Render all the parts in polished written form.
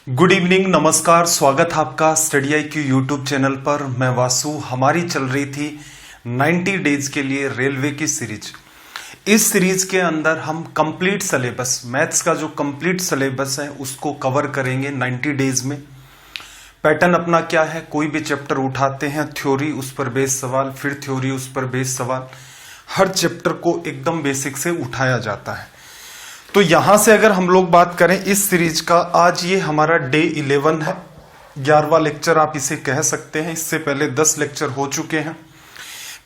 Good evening, नमस्कार, स्वागत है आपका स्टडी IQ यूट्यूब चैनल पर। मैं वासु। हमारी चल रही थी 90 डेज के लिए रेलवे की सीरीज। इस सीरीज के अंदर हम कंप्लीट सिलेबस, मैथ्स का जो कंप्लीट सिलेबस है उसको कवर करेंगे 90 डेज में। पैटर्न अपना क्या है, कोई भी चैप्टर उठाते हैं, थ्योरी उस पर बेस्ड सवाल, फिर थ्योरी उस पर बेस्ड सवाल, हर चैप्टर को एकदम बेसिक से उठाया जाता है। तो यहां से अगर हम लोग बात करें इस सीरीज का, आज ये हमारा डे 11 है, 11वां लेक्चर आप इसे कह सकते हैं। इससे पहले 10 लेक्चर हो चुके हैं।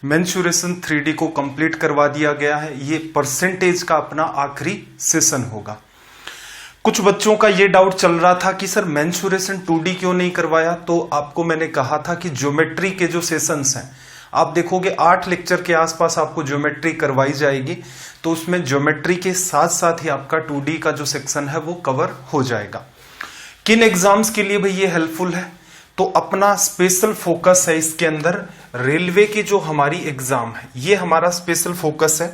मेंसुरेशन 3D को कंप्लीट करवा दिया गया है। ये परसेंटेज का अपना आखिरी सेशन होगा। कुछ बच्चों का ये डाउट चल रहा था कि सर मेंसुरेशन 2D क्यों नहीं करवाया। तो आपको मैंने कहा था कि ज्योमेट्री के जो सेशंस हैं, आप देखोगे 8 लेक्चर के आसपास आपको ज्योमेट्री करवाई जाएगी। तो उसमें ज्योमेट्री के साथ साथ ही आपका 2D का जो सेक्शन है वो कवर हो जाएगा। किन एग्जाम्स के लिए भाई ये हेल्पफुल है, तो अपना स्पेशल फोकस है इसके अंदर रेलवे की जो हमारी एग्जाम है, ये हमारा स्पेशल फोकस है।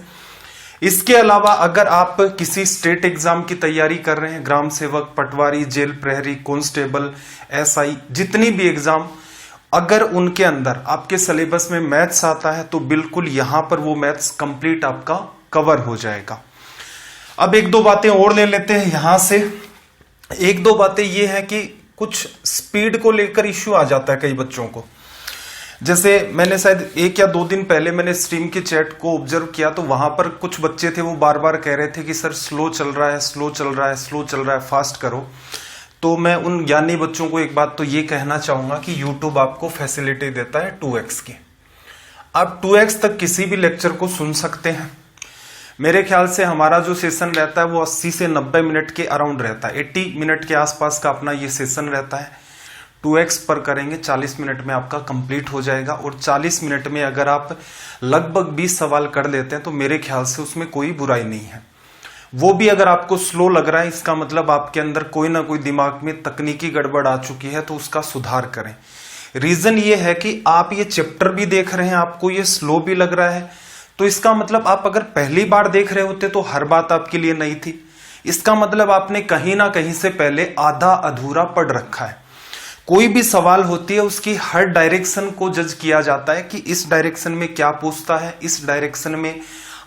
इसके अलावा अगर आप किसी स्टेट एग्जाम की तैयारी कर रहे हैं, ग्राम सेवक, पटवारी, जेल प्रहरी, कांस्टेबल, SI, जितनी भी एग्जाम, अगर उनके अंदर आपके सिलेबस में मैथ्स आता है तो बिल्कुल यहां पर वो मैथ्स कंप्लीट आपका कवर हो जाएगा। अब एक दो बातें और ले लेते हैं यहां से। एक दो बातें ये है कि कुछ स्पीड को लेकर इश्यू आ जाता है कई बच्चों को। जैसे मैंने शायद 1 या 2 दिन पहले मैंने स्ट्रीम के चैट को ऑब्जर्व किया, तो वहां पर कुछ बच्चे थे, वो बार बार कह रहे थे कि सर स्लो चल रहा है, स्लो चल रहा है, स्लो चल रहा है, फास्ट करो। तो मैं उन ज्ञानी बच्चों को एक बात तो ये कहना चाहूंगा कि YouTube आपको फैसिलिटी देता है 2x की। आप 2x तक किसी भी लेक्चर को सुन सकते हैं। मेरे ख्याल से हमारा जो सेशन रहता है वो 80 से 90 मिनट के अराउंड रहता है। 80 मिनट के आसपास का अपना ये सेशन रहता है। 2x पर करेंगे 40 मिनट में आपका कंप्लीट हो जाएगा। और 40 मिनट में अगर आप लगभग 20 सवाल कर लेते हैं तो मेरे ख्याल से उसमें कोई बुराई नहीं है। वो भी अगर आपको स्लो लग रहा है, इसका मतलब आपके अंदर कोई ना कोई दिमाग में तकनीकी गड़बड़ आ चुकी है, तो उसका सुधार करें। रीजन ये है कि आप ये चैप्टर भी देख रहे हैं, आपको ये स्लो भी लग रहा है, तो इसका मतलब आप अगर पहली बार देख रहे होते तो हर बात आपके लिए नई थी। इसका मतलब आपने कहीं ना कहीं से पहले आधा अधूरा पढ़ रखा है। कोई भी सवाल होती है उसकी हर डायरेक्शन को जज किया जाता है कि इस डायरेक्शन में क्या पूछता है, इस डायरेक्शन में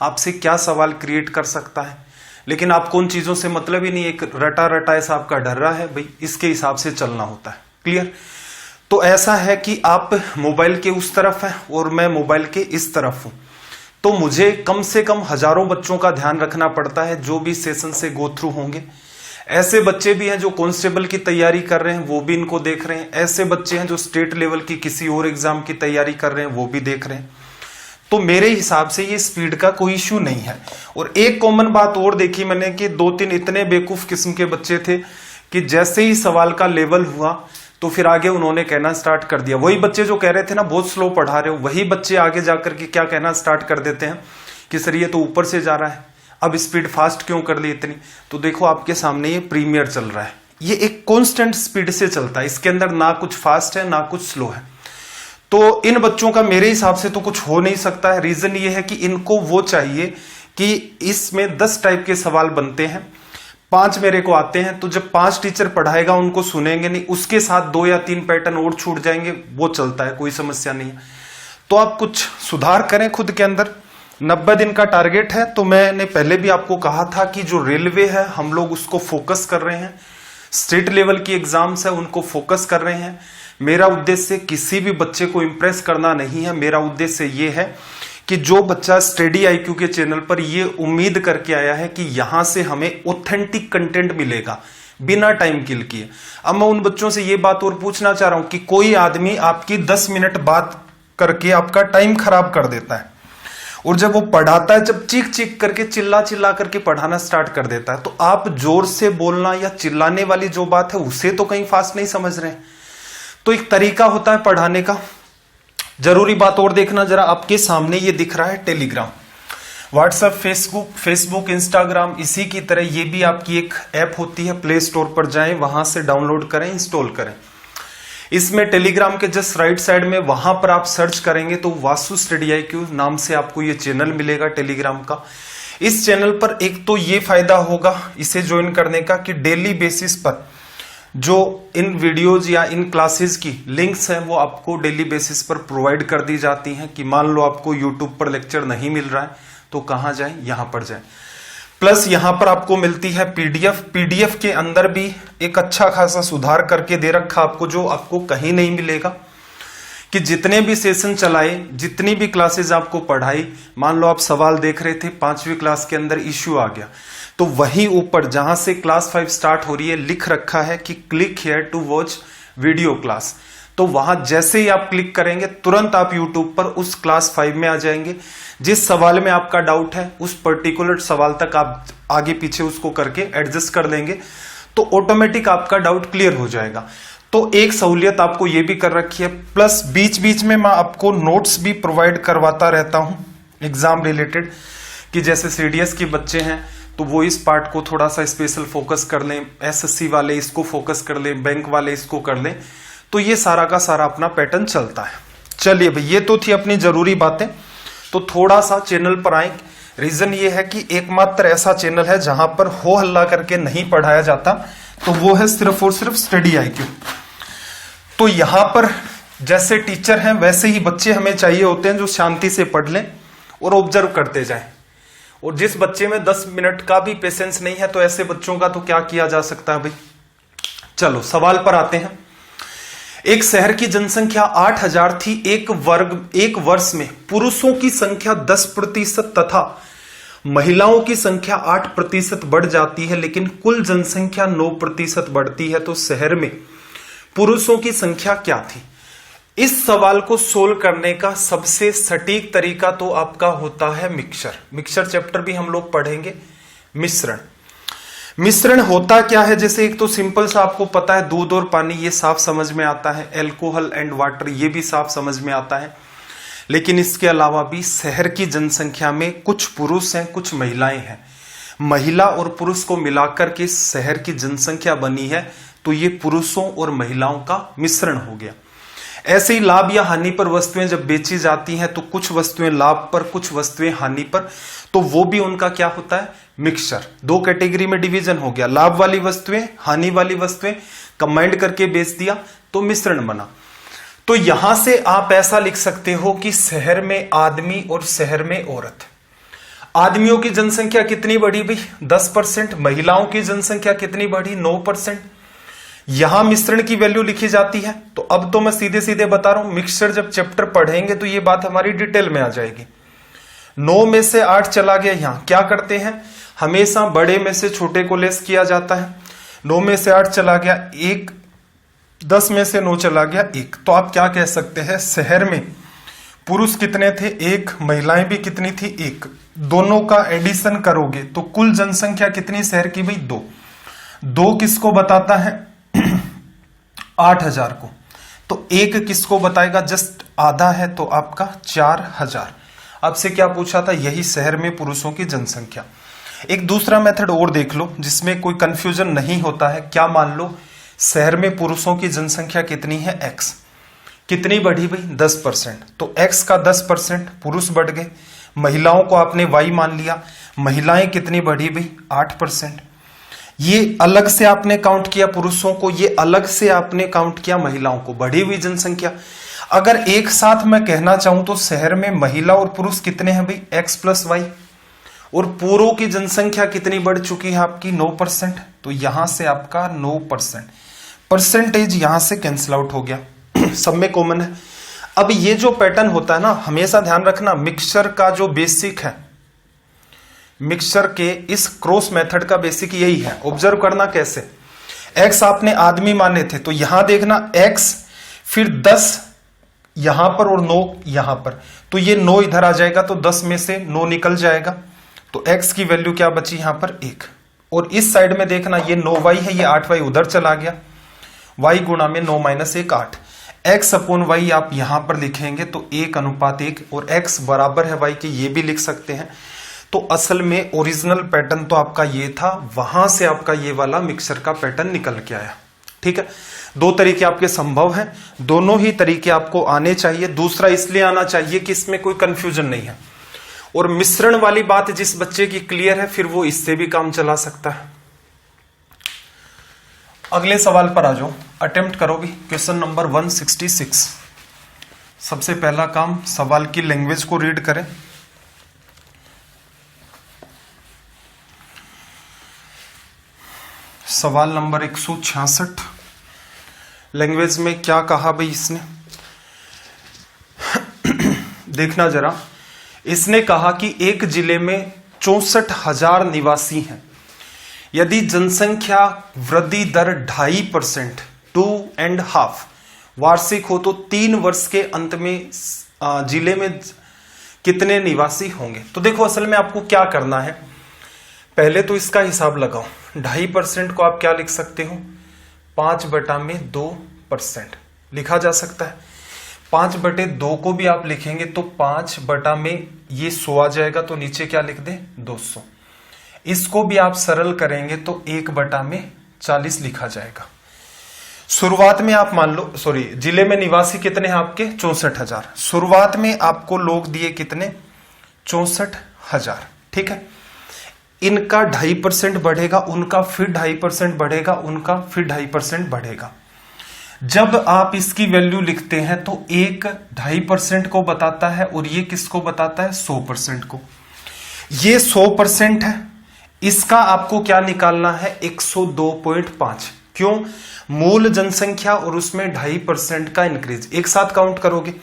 आपसे क्या सवाल क्रिएट कर सकता है। लेकिन आपको उन चीजों से मतलब ही नहीं, एक रटा रटा ऐसा आपका डर रहा है, भाई इसके हिसाब से चलना होता है। क्लियर? तो ऐसा है कि आप मोबाइल के उस तरफ हैं और मैं मोबाइल के इस तरफ हूं, तो मुझे कम से कम हजारों बच्चों का ध्यान रखना पड़ता है जो भी सेशन से गो थ्रू होंगे। ऐसे बच्चे भी हैं जो कांस्टेबल की तैयारी कर रहे हैं, वो भी इनको देख रहे हैं। ऐसे बच्चे हैं जो स्टेट लेवल की किसी और एग्जाम की तैयारी कर रहे हैं, वो भी देख रहे हैं। तो मेरे हिसाब से ये स्पीड का कोई इश्यू नहीं है। और एक कॉमन बात और देखी मैंने कि 2-3 इतने बेवकूफ किस्म के बच्चे थे कि जैसे ही सवाल का लेवल हुआ तो फिर आगे उन्होंने कहना स्टार्ट कर दिया। वही बच्चे जो कह रहे थे ना बहुत स्लो पढ़ा रहे हो, वही बच्चे आगे जाकर के क्या कहना स्टार्ट कर देते हैं कि सर ये तो ऊपर से जा रहा है, अब स्पीड फास्ट क्यों कर ली इतनी। तो देखो आपके सामने ये प्रीमियर चल रहा है, ये एक कॉन्स्टेंट स्पीड से चलता है, इसके अंदर ना कुछ फास्ट है ना कुछ स्लो है। तो इन बच्चों का मेरे हिसाब से तो कुछ हो नहीं सकता है। रीजन ये है कि इनको वो चाहिए कि इसमें 10 टाइप के सवाल बनते हैं, 5 मेरे को आते हैं, तो जब 5 टीचर पढ़ाएगा उनको सुनेंगे नहीं, उसके साथ 2 या 3 पैटर्न और छूट जाएंगे, वो चलता है, कोई समस्या नहीं है। तो आप कुछ सुधार करें खुद के अंदर। 90 दिन का टारगेट है। तो मैंने पहले भी आपको कहा था कि जो रेलवे है हम लोग उसको फोकस कर रहे हैं, स्टेट लेवल की एग्जाम्स है उनको फोकस कर रहे हैं। मेरा उद्देश्य किसी भी बच्चे को इंप्रेस करना नहीं है। मेरा उद्देश्य ये है कि जो बच्चा स्टडी IQ के चैनल पर ये उम्मीद करके आया है कि यहां से हमें ऑथेंटिक कंटेंट मिलेगा बिना टाइम किल किए। अब मैं उन बच्चों से ये बात और पूछना चाह रहा हूं कि कोई आदमी आपकी 10 मिनट बात करके आपका टाइम खराब कर देता है, और जब वो पढ़ाता है, जब चीख चीख करके चिल्ला चिल्ला करके पढ़ाना स्टार्ट कर देता है, तो आप जोर से बोलना या चिल्लाने वाली जो बात है उसे तो कहीं फास्ट नहीं समझ रहे हैं। तो एक तरीका होता है पढ़ाने का। जरूरी बात और देखना जरा, आपके सामने ये दिख रहा है टेलीग्राम, व्हाट्सएप, फेसबुक, इंस्टाग्राम, इसी की तरह ये भी आपकी एक ऐप होती है। प्ले स्टोर पर जाएं, वहां से डाउनलोड करें, इंस्टॉल करें। इसमें टेलीग्राम के जस्ट राइट साइड में वहां पर आप सर्च करेंगे तो वासु स्टडी IQ नाम से आपको ये चैनल मिलेगा टेलीग्राम का। इस चैनल पर एक तो ये फायदा होगा इसे ज्वाइन करने का कि डेली बेसिस पर जो इन वीडियोज या इन क्लासेस की लिंक्स हैं वो आपको डेली बेसिस पर प्रोवाइड कर दी जाती हैं कि मान लो आपको यूट्यूब पर लेक्चर नहीं मिल रहा है तो कहाँ जाएं, यहां पर जाएं। प्लस यहां पर आपको मिलती है पीडीएफ के अंदर भी एक अच्छा खासा सुधार करके दे रखा आपको, जो आपको कहीं नहीं मिलेगा। कि जितने भी सेशन चलाए, जितनी भी क्लासेस आपको पढ़ाई, मान लो आप सवाल देख रहे थे 5वीं क्लास के अंदर इश्यू आ गया, तो वहीं ऊपर जहां से क्लास 5 स्टार्ट हो रही है लिख रखा है कि click here to watch video class. तो वहां जैसे ही आप क्लिक करेंगे तुरंत आप यूट्यूब पर उस क्लास 5 में आ जाएंगे। जिस सवाल में आपका डाउट है उस पर्टिकुलर सवाल तक आप आगे पीछे उसको करके एडजस्ट कर लेंगे तो ऑटोमेटिक आपका डाउट क्लियर हो जाएगा। तो एक सहूलियत आपको ये भी कर रखी है। प्लस बीच बीच में मैं आपको नोट्स भी प्रोवाइड करवाता रहता हूं एग्जाम रिलेटेड, कि जैसे सीडीएस के बच्चे हैं तो वो इस पार्ट को थोड़ा सा स्पेशल फोकस कर लें, एसएससी वाले इसको फोकस कर लें, बैंक वाले इसको कर लें, तो ये सारा का सारा अपना पैटर्न चलता है। चलिए भाई, ये तो थी अपनी जरूरी बातें। तो थोड़ा सा चैनल पर आए, रीजन ये है कि एकमात्र ऐसा चैनल है जहां पर हो हल्ला करके नहीं पढ़ाया जाता, तो वो है सिर्फ और सिर्फ स्टडी IQ। तो यहां पर जैसे टीचर हैं वैसे ही बच्चे हमें चाहिए होते हैं जो शांति से पढ़ लें और ऑब्जर्व करते जाएं। और जिस बच्चे में 10 मिनट का भी पेशेंस नहीं है तो ऐसे बच्चों का तो क्या किया जा सकता है भाई। चलो सवाल पर आते हैं। एक शहर की जनसंख्या 8000 थी। एक वर्ष में पुरुषों की संख्या 10% तथा महिलाओं की संख्या 8% बढ़ जाती है, लेकिन कुल जनसंख्या 9% बढ़ती है, तो शहर में पुरुषों की संख्या क्या थी। इस सवाल को सोल्व करने का सबसे सटीक तरीका तो आपका होता है मिक्सचर चैप्टर भी हम लोग पढ़ेंगे। मिश्रण होता क्या है, जैसे एक तो सिंपल सा आपको पता है दूध और पानी, ये साफ समझ में आता है। एल्कोहल एंड वाटर, ये भी साफ समझ में आता है। लेकिन इसके अलावा भी शहर की जनसंख्या में कुछ पुरुष हैं कुछ महिलाएं हैं। महिला और पुरुष को मिलाकर के शहर की जनसंख्या बनी है, तो ये पुरुषों और महिलाओं का मिश्रण हो गया। ऐसे ही लाभ या हानि पर वस्तुएं जब बेची जाती हैं तो कुछ वस्तुएं लाभ पर, कुछ वस्तुएं हानि पर, तो वो भी उनका क्या होता है, मिक्सचर। 2 कैटेगरी में डिवीजन हो गया, लाभ वाली वस्तुएं, हानि वाली वस्तुएं कंबाइंड करके बेच दिया तो मिश्रण बना। तो यहां से आप ऐसा लिख सकते हो कि शहर में आदमी और शहर में औरत। आदमियों की जनसंख्या कितनी बढ़ी भाई, 10%। महिलाओं की जनसंख्या कितनी बढ़ी, 9%। यहां मिश्रण की वैल्यू लिखी जाती है। तो अब तो मैं सीधे सीधे बता रहा हूं, मिक्सचर जब चैप्टर पढ़ेंगे तो ये बात हमारी डिटेल में आ जाएगी। 9 में से 8 चला गया, यहां क्या करते हैं, हमेशा बड़े में से छोटे को लेस किया जाता है। 9 में से 8 चला गया 1, 10 में से 9 चला गया 1। तो आप क्या कह सकते हैं, शहर में पुरुष कितने थे, 1, महिलाएं भी कितनी थी, 1। दोनों का एडिशन करोगे तो कुल जनसंख्या कितनी शहर की भाई, 2। 2 किसको बताता है 8000 को, तो 1 किसको बताएगा, जस्ट आधा है, तो आपका 4000। आपसे क्या पूछा था, यही शहर में पुरुषों की जनसंख्या। एक दूसरा मेथड और देख लो जिसमें कोई कंफ्यूजन नहीं होता है। क्या मान लो शहर में पुरुषों की जनसंख्या कितनी है, x, कितनी बढ़ी भाई, 10%। तो x का 10% पुरुष बढ़ गए। महिलाओं को आपने y मान लिया, महिलाएं कितनी बढ़ी भाई, 8%। ये अलग से आपने काउंट किया पुरुषों को, ये अलग से आपने काउंट किया महिलाओं को, बढ़ी हुई जनसंख्या। अगर एक साथ मैं कहना चाहूं तो शहर में महिला और पुरुष कितने हैं भाई, x + y। और पूरों की जनसंख्या कितनी बढ़ चुकी है आपकी, 9%। तो यहां से आपका 9%, परसेंटेज यहां से कैंसिल आउट हो गया, सब में कॉमन है। अब ये जो पैटर्न होता है ना, हमेशा ध्यान रखना, मिक्सचर का जो बेसिक है, मिक्सचर के इस क्रॉस मेथड का बेसिक यही है। ऑब्जर्व करना कैसे, x आपने आदमी माने थे, तो यहां देखना x, फिर 10 यहां पर और 9 यहां पर, तो ये 9 इधर आ जाएगा, तो 10 में से 9 निकल जाएगा, तो x की वैल्यू क्या बची यहां पर, 1। और इस साइड में देखना, ये 9y है, ये 8y उधर चला गया, y गुणा में 9 - 1 8। x/y आप यहां पर लिखेंगे तो 1:1, और x बराबर है y के, ये भी लिख सकते हैं। तो असल में ओरिजिनल पैटर्न तो आपका ये था, वहां से आपका ये वाला मिक्सचर का पैटर्न निकल के आया। ठीक है, 2 तरीके आपके संभव हैं, दोनों ही तरीके आपको आने चाहिए। दूसरा इसलिए आना चाहिए कि इसमें कोई कंफ्यूजन नहीं है, और मिश्रण वाली बात जिस बच्चे की क्लियर है फिर वो इससे भी काम चला सकता है। अगले सवाल पर आ जाओ, अटेम्प्ट करोगे क्वेश्चन नंबर 166। सबसे पहला काम सवाल की लैंग्वेज को रीड करें। सवाल नंबर 166, लैंग्वेज में क्या कहा भाई इसने, देखना जरा। इसने कहा कि एक जिले में 64,000 निवासी हैं। यदि जनसंख्या वृद्धि दर 2.5% 2.5 वार्षिक हो तो 3 वर्ष के अंत में जिले में कितने निवासी होंगे। तो देखो असल में आपको क्या करना है, पहले तो इसका हिसाब लगाओ। 2.5% को आप क्या लिख सकते हो, 5/2% लिखा जा सकता है। 5/2 को भी आप लिखेंगे तो 5 ये 100 आ जाएगा, तो नीचे क्या लिख दे 200। इसको भी आप सरल करेंगे तो 1/40 लिखा जाएगा। शुरुआत में आप मान लो, सॉरी, जिले में निवासी कितने हैं आपके 64,000। शुरुआत में आपको लोग दिए कितने 64,000, ठीक है। इनका 2.5% बढ़ेगा, उनका फिर 2.5% बढ़ेगा, उनका फिर 2.5% बढ़ेगा। जब आप इसकी वैल्यू लिखते हैं तो एक 2.5% को बताता है और ये किसको बताता है 100% को। ये 100% है, इसका आपको क्या निकालना है 102.5। क्यों, मूल जनसंख्या और उसमें 2.5% का इंक्रीज एक साथ काउंट करोगे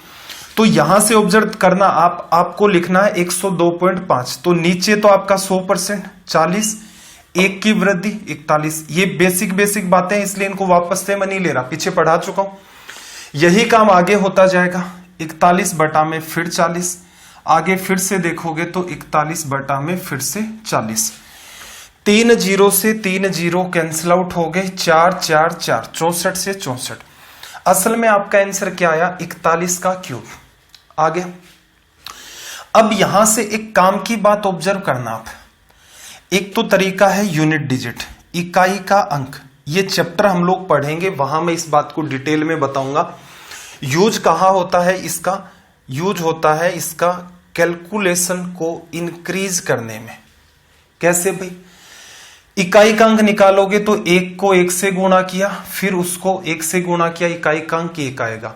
तो यहां से ऑब्जर्व करना, आपको लिखना है 102.5। तो नीचे तो आपका 100% 40, एक की वृद्धि 41। ये बेसिक बातें इसलिए इनको वापस से मैं नहीं ले रहा, पीछे पढ़ा चुका हूं। यही काम आगे होता जाएगा। 41 बटा में फिर 40, आगे फिर से देखोगे तो 41 बटा में फिर से 40। 3 0 से 3 0 कैंसिल आउट हो गए, 4 4 4 64 से 64। असल में आपका आंसर क्या आया 41 का क्यूब। आगे अब यहां से एक काम की बात ऑब्जर्व करना आप। एक तो तरीका है यूनिट डिजिट, इकाई का अंक। ये चैप्टर हम लोग पढ़ेंगे, वहां मैं इस बात को डिटेल में बताऊंगा। यूज कहां होता है इसका, यूज होता है इसका कैलकुलेशन को इंक्रीज करने में। कैसे भाई, इकाई का अंक निकालोगे तो 1 को 1 से गुणा किया, फिर उसको 1 से गुणा किया, इकाई का अंक 1 आएगा।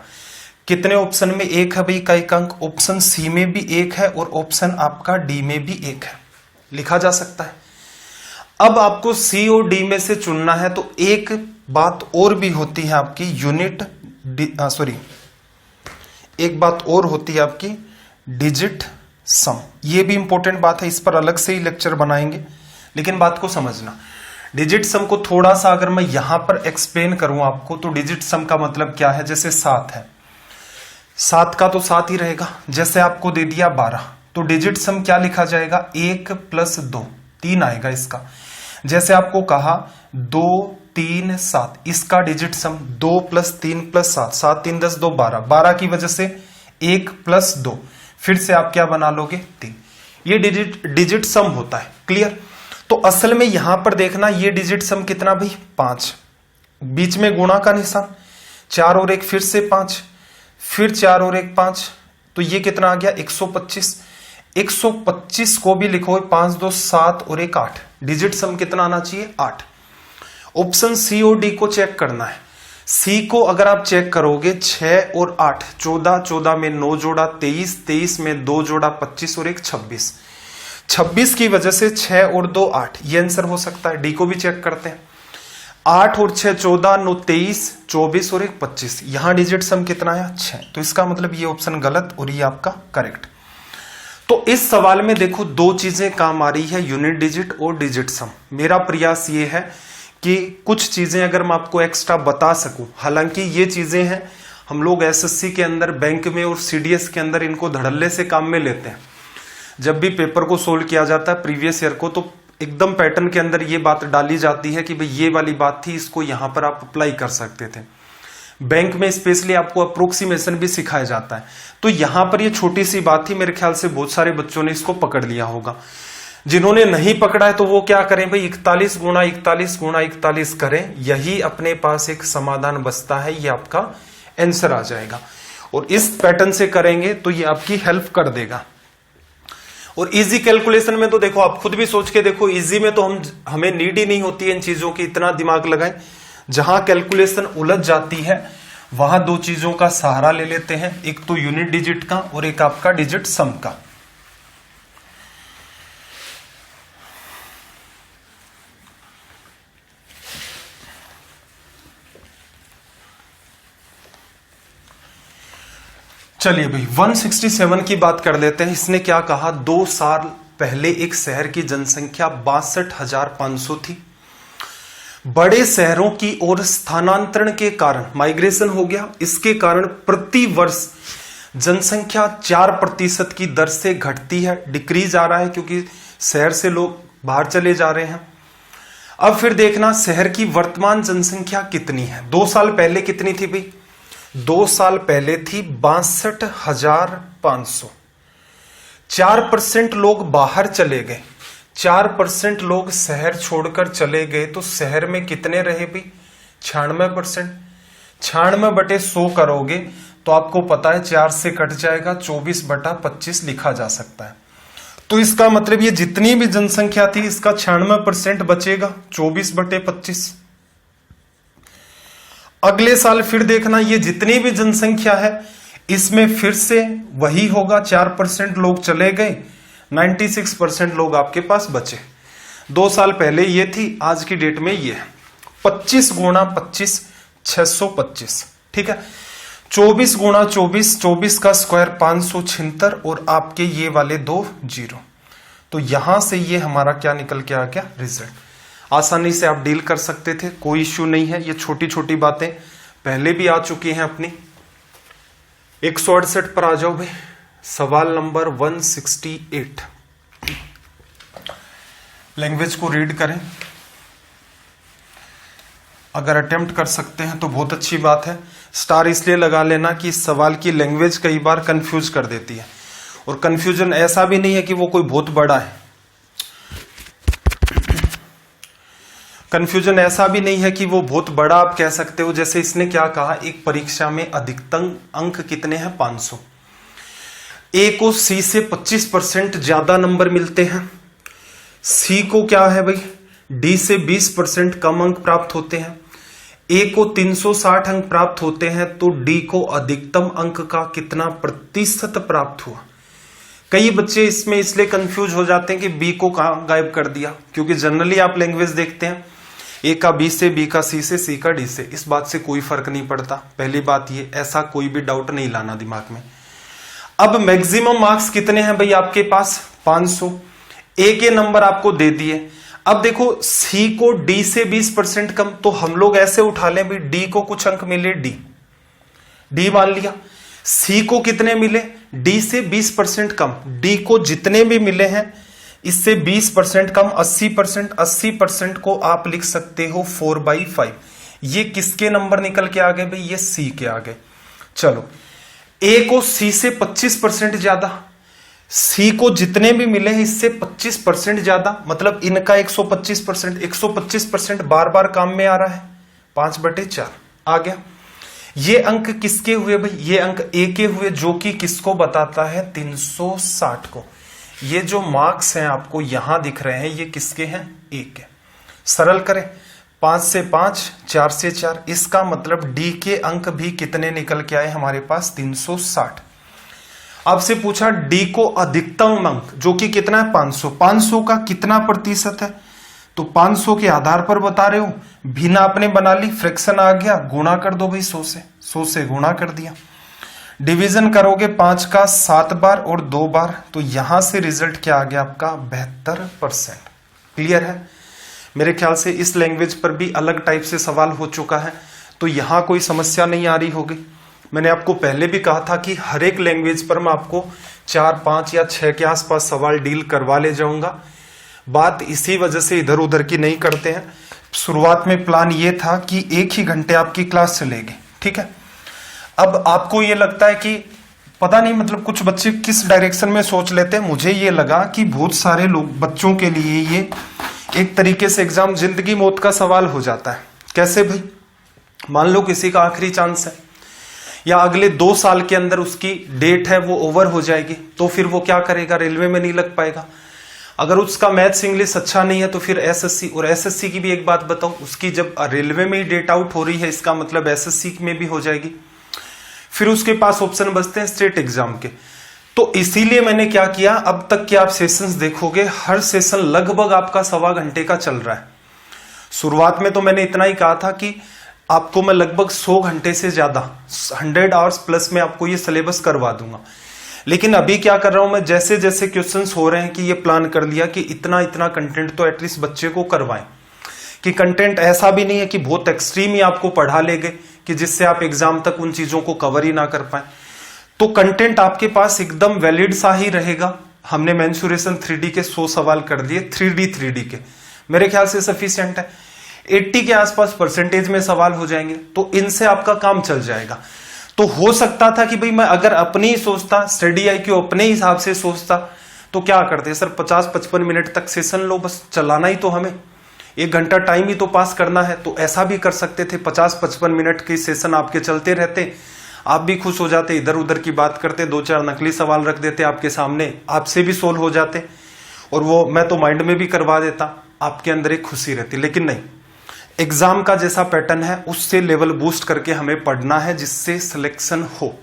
कितने ऑप्शन में 1 है भाई इकाई का अंक, ऑप्शन सी में भी 1 है और ऑप्शन आपका डी में भी 1 है, लिखा जा सकता है। अब आपको सी और डी में से चुनना है, तो एक बात और भी होती है आपकी यूनिट, एक बात और होती है आपकी डिजिट सम। ये भी इंपॉर्टेंट बात है, इस पर अलग से ही लेक्चर बनाएंगे, लेकिन बात को समझना। डिजिट सम को थोड़ा सा अगर मैं यहां पर एक्सप्लेन करूं आपको, तो डिजिट सम का मतलब क्या है, जैसे 7 है, 7 का तो 7 ही रहेगा। जैसे आपको दे दिया 12, तो डिजिट सम क्या लिखा जाएगा 1 + 2 3 आएगा इसका। जैसे आपको कहा 2 3 7, इसका डिजिट सम 2 + 3 + 7, 7 3 10 2 12, 12 की वजह से 1 + 2, फिर से आप क्या बना लोगे 3। ये डिजिट सम होता है, क्लियर। तो असल में यहां पर देखना, ये डिजिट सम कितना भाई 5, बीच में गुणा का निशान, 4 और 1 फिर से 5, फिर 4 और 1 5, तो ये कितना आ गया 125। 125 को भी लिखो 5 2 7 और 1 8, डिजिट सम कितना आना चाहिए 8। ऑप्शन सी और डी को चेक करना है। सी को अगर आप चेक करोगे 6 और 8 14, 14 में 9 जोड़ा 23, 23 में 2 जोड़ा 25 और 1 26, 26 की वजह से 6 और 2 8, ये आंसर हो सकता है। डी को भी चेक करते हैं, 8 और 6 14, 9 23, 24 और 1 25, यहां डिजिट सम कितना आया 6। तो इसका मतलब ये ऑप्शन गलत और ये आपका करेक्ट। तो इस सवाल में देखो 2 चीजें काम आ रही है, यूनिट डिजिट और डिजिट सम। मेरा प्रयास ये है कि कुछ चीजें अगर मैं आपको एक्स्ट्रा बता सकूं, हालांकि ये चीजें हैं हम लोग एसएससी के अंदर, बैंक में और सीडीएस के अंदर इनको धड़ल्ले से काम में लेते हैं। जब भी पेपर को सोल्व किया जाता है प्रीवियस ईयर को, तो एकदम पैटर्न के अंदर ये बात डाली जाती है कि भाई ये वाली बात थी, इसको यहां पर आप अप्लाई कर सकते थे। बैंक में स्पेशली आपको अप्रोक्सीमेशन भी सिखाया जाता है। तो यहां पर ये छोटी सी बात थी, मेरे ख्याल से बहुत सारे बच्चों ने इसको पकड़ लिया होगा। जिन्होंने नहीं पकड़ा है तो वो क्या करें भाई, 41 गुणा 41 गुणा 41 करें, यही अपने पास एक समाधान बचता है, ये आपका आंसर आ जाएगा। और इस पैटर्न से करेंगे तो ये आपकी हेल्प कर देगा। और इजी कैलकुलेशन में तो देखो, आप खुद भी सोच के देखो, इजी में तो हमें नीड ही नहीं होती है इन चीजों की, इतना दिमाग लगाएं। जहां कैलकुलेशन उलझ जाती है वहां दो चीजों का सहारा ले लेते हैं, एक तो यूनिट डिजिट का और एक आपका डिजिट सम का। चलिए भाई 167 की बात कर लेते हैं। इसने क्या कहा, 2 साल पहले एक शहर की जनसंख्या 62,500 थी। बड़े शहरों की ओर स्थानांतरण के कारण, माइग्रेशन हो गया, इसके कारण प्रति वर्ष जनसंख्या 4% की दर से घटती है, डिक्रीज आ रहा है क्योंकि शहर से लोग बाहर चले जा रहे हैं। अब फिर देखना शहर की वर्तमान जनसंख्या कितनी है। 2 साल पहले कितनी थी भाई, 2 साल पहले थी 62,500। 4% लोग बाहर चले गए, 4% लोग शहर छोड़कर चले गए, तो शहर में कितने रहे भी, 96%। 96/100 करोगे तो आपको पता है 4 से कट जाएगा, 24/25 लिखा जा सकता है। तो इसका मतलब ये जितनी भी जनसंख्या थी इसका 96% बचेगा, 24/25। अगले साल फिर देखना, ये जितनी भी जनसंख्या है इसमें फिर से वही होगा, 4% लोग चले गए, 96% लोग आपके पास बचे। 2 साल पहले ये थी, आज की डेट में ये है। 25 गुणा 25 625, ठीक है। 24 गुणा 24, 24 का स्क्वायर 576 और आपके ये वाले 2 जीरो। तो यहां से ये हमारा क्या निकल के आ गया, रिजल्ट। आसानी से आप डील कर सकते थे, कोई इश्यू नहीं है। ये छोटी छोटी बातें पहले भी आ चुकी हैं अपनी। 168 पर आ जाओ भाई, सवाल नंबर 168। लैंग्वेज को रीड करें, अगर अटेम्प्ट कर सकते हैं तो बहुत अच्छी बात है। स्टार इसलिए लगा लेना कि इस सवाल की लैंग्वेज कई बार कंफ्यूज कर देती है, और कंफ्यूजन ऐसा भी नहीं है कि वो कोई बहुत बड़ा है, कंफ्यूजन ऐसा भी नहीं है कि वो बहुत बड़ा आप कह सकते हो। जैसे इसने क्या कहा, एक परीक्षा में अधिकतम अंक कितने हैं, 500। ए को सी से 25% ज्यादा नंबर मिलते हैं, सी को क्या है भाई, डी से 20% कम अंक प्राप्त होते हैं। ए को 360 अंक प्राप्त होते हैं, तो डी को अधिकतम अंक का कितना प्रतिशत प्राप्त हुआ। कई बच्चे इसमें इसलिए कंफ्यूज हो जाते हैं कि बी को कहां गायब कर दिया, क्योंकि जनरली आप लैंग्वेज देखते हैं ए का बी से, बी का सी से, सी का डी से। इस बात से कोई फर्क नहीं पड़ता, पहली बात ये, ऐसा कोई भी डाउट नहीं लाना दिमाग में। अब मैक्सिमम मार्क्स कितने हैं भाई आपके पास, 500। ए के नंबर आपको दे दिए। अब देखो सी को डी से 20% कम, तो हम लोग ऐसे उठा लें भाई, डी को कुछ अंक मिले, डी मान लिया। सी को कितने मिले, डी से 20% कम, डी को जितने भी मिले हैं इससे 20% कम 80%। 80% को आप लिख सकते हो 4/5। ये किसके नंबर निकल के आ गए भाई, ये सी के आ गए। चलो ए को सी से 25% ज्यादा, सी को जितने भी मिले हैं इससे 25% ज्यादा, मतलब इनका 125%। 125% बार बार काम में आ रहा है, 5/4 आ गया। ये अंक किसके हुए भाई, ये अंक ए के हुए, जो कि किसको बताता है, 360 को। ये जो मार्क्स हैं आपको यहां दिख रहे हैं, ये किसके हैं, ए के। सरल करें, 5 से 5, 4 से 4, इसका मतलब डी के अंक भी कितने निकल के आए हमारे पास, 360। आपसे पूछा डी को अधिकतम अंक, जो कि कितना है, 500। 500 का कितना प्रतिशत है, तो 500 के आधार पर बता रहे हो, भिन्न आपने बना ली, फ्रैक्शन आ गया, गुणा कर दो भाई 100 से, 100 से गुणा कर दिया। डिवीजन करोगे 5 का 7 बार और 2 बार, तो यहां से रिजल्ट क्या आ गया आपका, 72%। क्लियर है। मेरे ख्याल से इस लैंग्वेज पर भी अलग टाइप से सवाल हो चुका है, तो यहां कोई समस्या नहीं आ रही होगी। मैंने आपको पहले भी कहा था कि हर एक लैंग्वेज पर मैं आपको 4, 5 या 6 के आसपास सवाल डील करवा ले जाऊंगा। बात इसी वजह से इधर उधर की नहीं करते हैं। शुरुआत में प्लान ये था कि 1 ही घंटे आपकी क्लास चलेगी, ठीक है। अब आपको ये लगता है कि पता नहीं, मतलब कुछ बच्चे किस डायरेक्शन में सोच लेते हैं। मुझे ये लगा कि बहुत सारे लोग, बच्चों के लिए ये एक तरीके से एग्जाम जिंदगी मौत का सवाल हो जाता है। कैसे भाई, मान लो किसी का आखिरी चांस है या अगले 2 साल के अंदर उसकी डेट है वो ओवर हो जाएगी, तो फिर वो क्या करेगा, रेलवे में नहीं लग पाएगा। अगर उसका मैथ्स इंग्लिश अच्छा नहीं है तो फिर एसएससी, और एसएससी की भी एक बात बताऊं, उसकी जब रेलवे में ही डेट आउट हो रही है, इसका मतलब एसएससी में भी हो जाएगी। फिर उसके पास ऑप्शन बचते हैं स्टेट एग्जाम के। तो इसीलिए मैंने क्या किया, अब तक के आप सेशंस देखोगे, हर सेशन लगभग आपका 1.25 घंटे का चल रहा है। शुरुआत में तो मैंने इतना ही कहा था कि आपको मैं लगभग 100 घंटे से ज्यादा 100 आवर्स प्लस में आपको ये सिलेबस करवा दूंगा। लेकिन अभी क्या कर रहा हूं मैं, जैसे जैसे क्वेश्चंस हो रहे हैं कि ये प्लान कर लिया कि इतना इतना कंटेंट तो एटलीस्ट बच्चे को करवाएं, कि कंटेंट ऐसा भी नहीं है कि बहुत एक्सट्रीम ही आपको पढ़ा लेंगे कि जिससे आप एग्जाम तक उन चीजों को कवर ही ना कर पाए। तो कंटेंट आपके पास एकदम वैलिड सा ही रहेगा। हमने मेंसुरेशन 3D के 100 सवाल कर दिए, 3D के मेरे ख्याल से सफिशिएंट है। 80 के आसपास परसेंटेज में सवाल हो जाएंगे, तो इनसे आपका काम चल जाएगा। तो हो सकता था कि भाई मैं अगर अपनी ही सोचता, स्टडी IQ अपने हिसाब से सोचता, तो क्या करते सर, 50-55 मिनट तक सेशन लो, बस चलाना ही तो हमें 1 घंटा टाइम ही तो पास करना है। तो ऐसा भी कर सकते थे, 50-55 मिनट के सेशन आपके चलते रहते, आप भी खुश हो जाते, इधर उधर की बात करते, 2-4 नकली सवाल रख देते आपके सामने, आपसे भी सोल्व हो जाते, और वो मैं तो माइंड में भी करवा देता, आपके अंदर एक खुशी रहती। लेकिन नहीं, एग्जाम का जैसा पैटर्न है उससे लेवल बूस्ट करके हमें पढ़ना है, जिससे सिलेक्शन हो।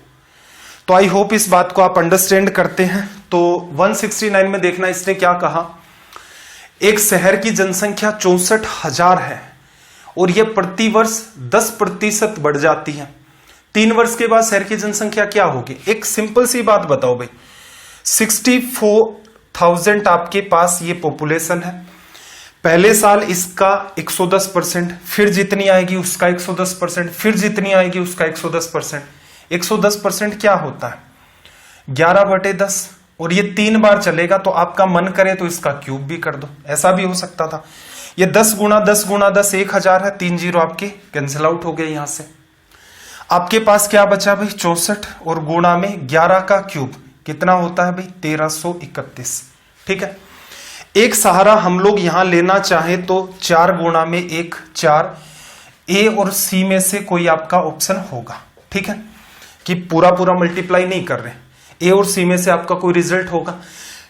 तो आई होप इस बात को आप अंडरस्टैंड करते हैं। तो 169 में देखना इसने क्या कहा, एक शहर की जनसंख्या 64,000 है और यह प्रतिवर्ष 10% बढ़ जाती है। 3 वर्ष के बाद शहर की जनसंख्या क्या होगी? एक सिंपल सी बात बताओ भाई, 64,000 आपके पास ये पॉपुलेशन है, पहले साल इसका 110%, फिर जितनी आएगी उसका 110%, फिर जितनी आएगी उसका 110%। 110% क्या होता है? 11/10, और ये 3 बार चलेगा, तो आपका मन करे तो इसका क्यूब भी कर दो, ऐसा भी हो सकता था। ये 10 गुणा 10 गुणा 10 1000 है, 3 जीरो आपके कैंसिल आउट हो गए। यहां से आपके पास क्या बचा भाई, 64, और गुणा में 11 का क्यूब कितना होता है भाई, 1331। ठीक है, एक सहारा हम लोग यहां लेना चाहें तो 4 गुणा में 1 4, ए और सी में से कोई आपका ऑप्शन होगा। ठीक है, कि पूरा पूरा मल्टीप्लाई नहीं कर रहे, ए और सी में से आपका कोई रिजल्ट होगा।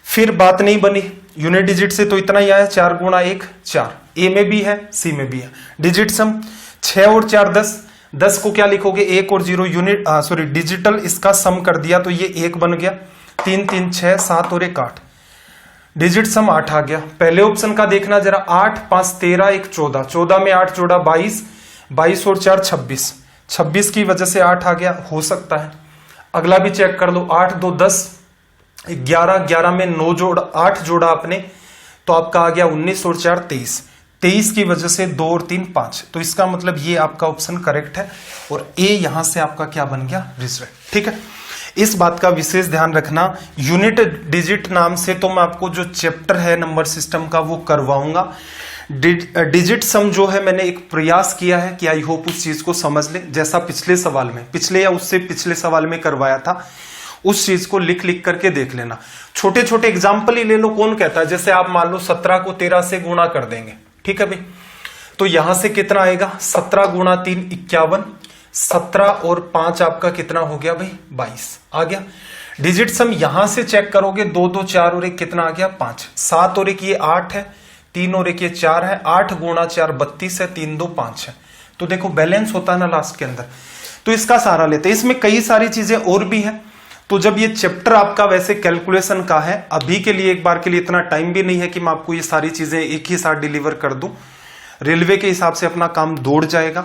फिर बात नहीं बनी, यूनिट डिजिट से तो इतना ही आया, 4 गुणा 1 4, ए में भी है सी में भी है। डिजिट सम 6 और 4 10, 10 को क्या लिखोगे, 1 और 0, यूनिट डिजिटल इसका सम कर दिया तो ये 1 बन गया, 3 3 6 7 और 1 8, डिजिट सम 8 आ गया। पहले ऑप्शन का देखना जरा, 8 5 13 1 14, 14 में 8 जोड़ा 22, 22 और 4 26, 26 की वजह से 8 आ गया, हो सकता है। अगला भी चेक कर लो, 8 2 10, 11 11 में 9 जोड़ा 8 जोड़ा आपने, तो आपका आ गया 19 और 4 23, 23 की वजह से 2 और 3 5, तो इसका मतलब ये आपका ऑप्शन करेक्ट है, और ए यहां से आपका क्या बन गया, रिजल्ट। ठीक है, इस बात का विशेष ध्यान रखना। यूनिट डिजिट नाम से तो मैं आपको जो चैप्टर है नंबर सिस्टम का वो करवाऊंगा। डिजिट सम जो है मैंने एक प्रयास किया है कि आई होप उस चीज को समझ ले, जैसा पिछले सवाल में, पिछले या उससे पिछले सवाल में करवाया था, उस चीज को लिख लिख करके देख लेना। छोटे छोटे एग्जाम्पल ही ले लो, कौन कहता है, जैसे आप मान लो 17 को 13 से गुणा कर देंगे, ठीक है भाई, तो यहां से कितना आएगा, 17 गुणा 3 51, 17 और 5 आपका कितना हो गया भाई, 22 आ गया। डिजिट सम यहां से चेक करोगे, 2 2 4 और 1 कितना आ गया, 5, 7 और 1 ये 8 है, 3 और 1 ये 4 है, 8 गुणा 4 32 है, 3 2 5 है। तो देखो बैलेंस होता है ना लास्ट के अंदर, तो इसका सहारा लेते हैं। इसमें कई सारी चीजें और भी है, तो जब ये चैप्टर आपका वैसे कैलकुलेशन का है, अभी के लिए एक बार के लिए इतना टाइम भी नहीं है कि मैं आपको ये सारी चीजें एक ही साथ डिलीवर कर दूं। रेलवे के हिसाब से अपना काम दौड़ जाएगा।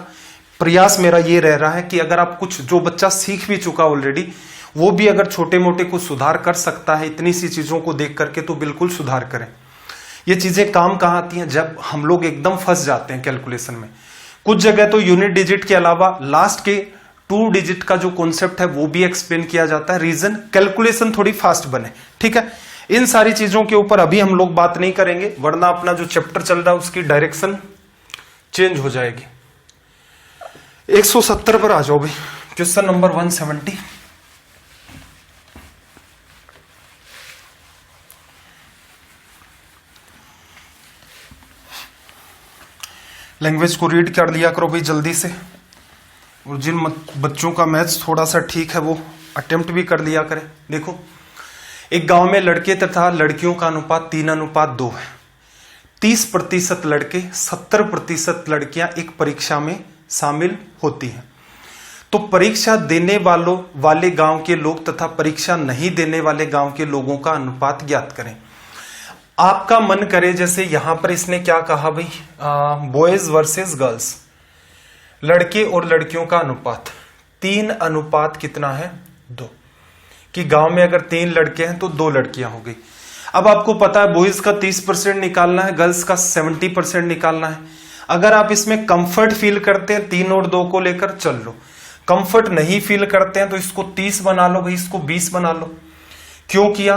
प्रयास मेरा ये रह रहा है कि अगर आप कुछ, जो बच्चा सीख भी चुका ऑलरेडी, वो भी अगर छोटे मोटे कुछ सुधार कर सकता है इतनी सी चीजों को देख करके, तो बिल्कुल सुधार करें। ये चीजें काम कहाँ आती हैं, जब हम लोग एकदम फंस जाते हैं कैलकुलेशन में। कुछ जगह तो यूनिट डिजिट के अलावा लास्ट के 2 डिजिट का जो कॉन्सेप्ट है वो भी एक्सप्लेन किया जाता है, रीजन कैलकुलेशन थोड़ी फास्ट बने। ठीक है, इन सारी चीजों के ऊपर अभी हम लोग बात नहीं करेंगे, वरना अपना जो चैप्टर चल रहा है उसकी डायरेक्शन चेंज हो जाएगी। 170 पर आ जाओ भाई, क्वेश्चन नंबर 170। लैंग्वेज को रीड कर लिया करो भाई जल्दी से, और जिन बच्चों का मैथ्स थोड़ा सा ठीक है वो अटेम्प्ट भी कर लिया करें। देखो एक गांव में लड़के तथा लड़कियों का अनुपात 3:2 है। 30% लड़के 70% लड़कियां एक परीक्षा में शामिल होती हैं। तो परीक्षा देने वाले गांव के लोग तथा परीक्षा नहीं देने वाले गांव के लोगों का अनुपात ज्ञात करें। आपका मन करे, जैसे यहां पर इसने क्या कहा भाई, बॉयज वर्सेस गर्ल्स, लड़के और लड़कियों का अनुपात 3 कितना है 2, कि गांव में अगर 3 लड़के हैं तो 2 लड़कियां हो गई। अब आपको पता है बॉयज का 30% निकालना है, गर्ल्स का 70% निकालना है। अगर आप इसमें कंफर्ट फील करते हैं 3 और 2 को लेकर चल लो, कंफर्ट नहीं फील करते हैं तो इसको 30 बना लो भाई, इसको 20 बना लो। क्यों किया?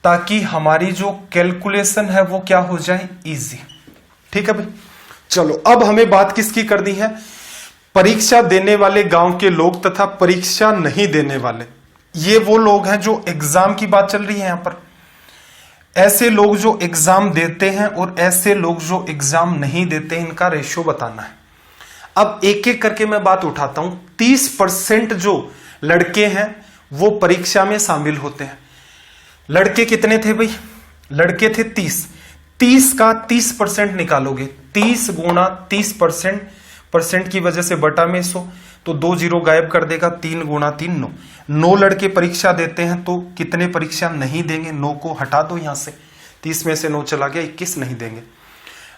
ताकि हमारी जो कैलकुलेशन है वो क्या हो जाए, इजी। ठीक है भाई, चलो अब हमें बात किसकी कर दी है, परीक्षा देने वाले गांव के लोग तथा परीक्षा नहीं देने वाले। ये वो लोग हैं जो एग्जाम की बात चल रही है यहां पर, ऐसे लोग जो एग्जाम देते हैं और ऐसे लोग जो एग्जाम नहीं देते हैं, इनका रेशियो बताना है। अब एक एक करके मैं बात उठाता हूं। 30% जो लड़के हैं वो परीक्षा में शामिल होते हैं। लड़के कितने थे भाई, लड़के थे 30 का 30% निकालोगे, 30 गुणा 30% की वजह से बटा में 100, तो 2 जीरो गायब कर देगा, 3 गुणा 3 9। 9 लड़के परीक्षा देते हैं तो कितने परीक्षा नहीं देंगे, 9 को हटा दो यहां से, 30 में से 9 चला गया, 21 नहीं देंगे।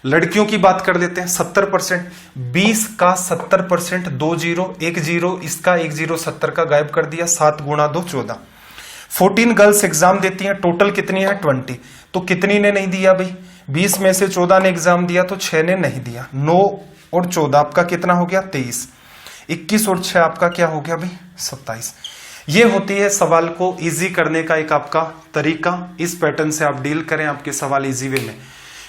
लड़कियों की बात कर लेते हैं, 70%, 20 का 70%, 2 जीरो 1 जीरो, इसका 1 जीरो 70 का गायब कर दिया, 7 गुणा 2 14। 14 गर्ल्स एग्जाम देती हैं, टोटल कितनी है 20, तो कितनी ने नहीं दिया भाई, 20 में से 14 ने एग्जाम दिया तो 6 ने नहीं दिया। 9 और 14 आपका कितना हो गया 23, 21 और 6 आपका क्या हो गया भाई 27। ये होती है सवाल को इजी करने का एक आपका तरीका। इस पैटर्न से आप डील करें, आपके सवाल इजी वे में।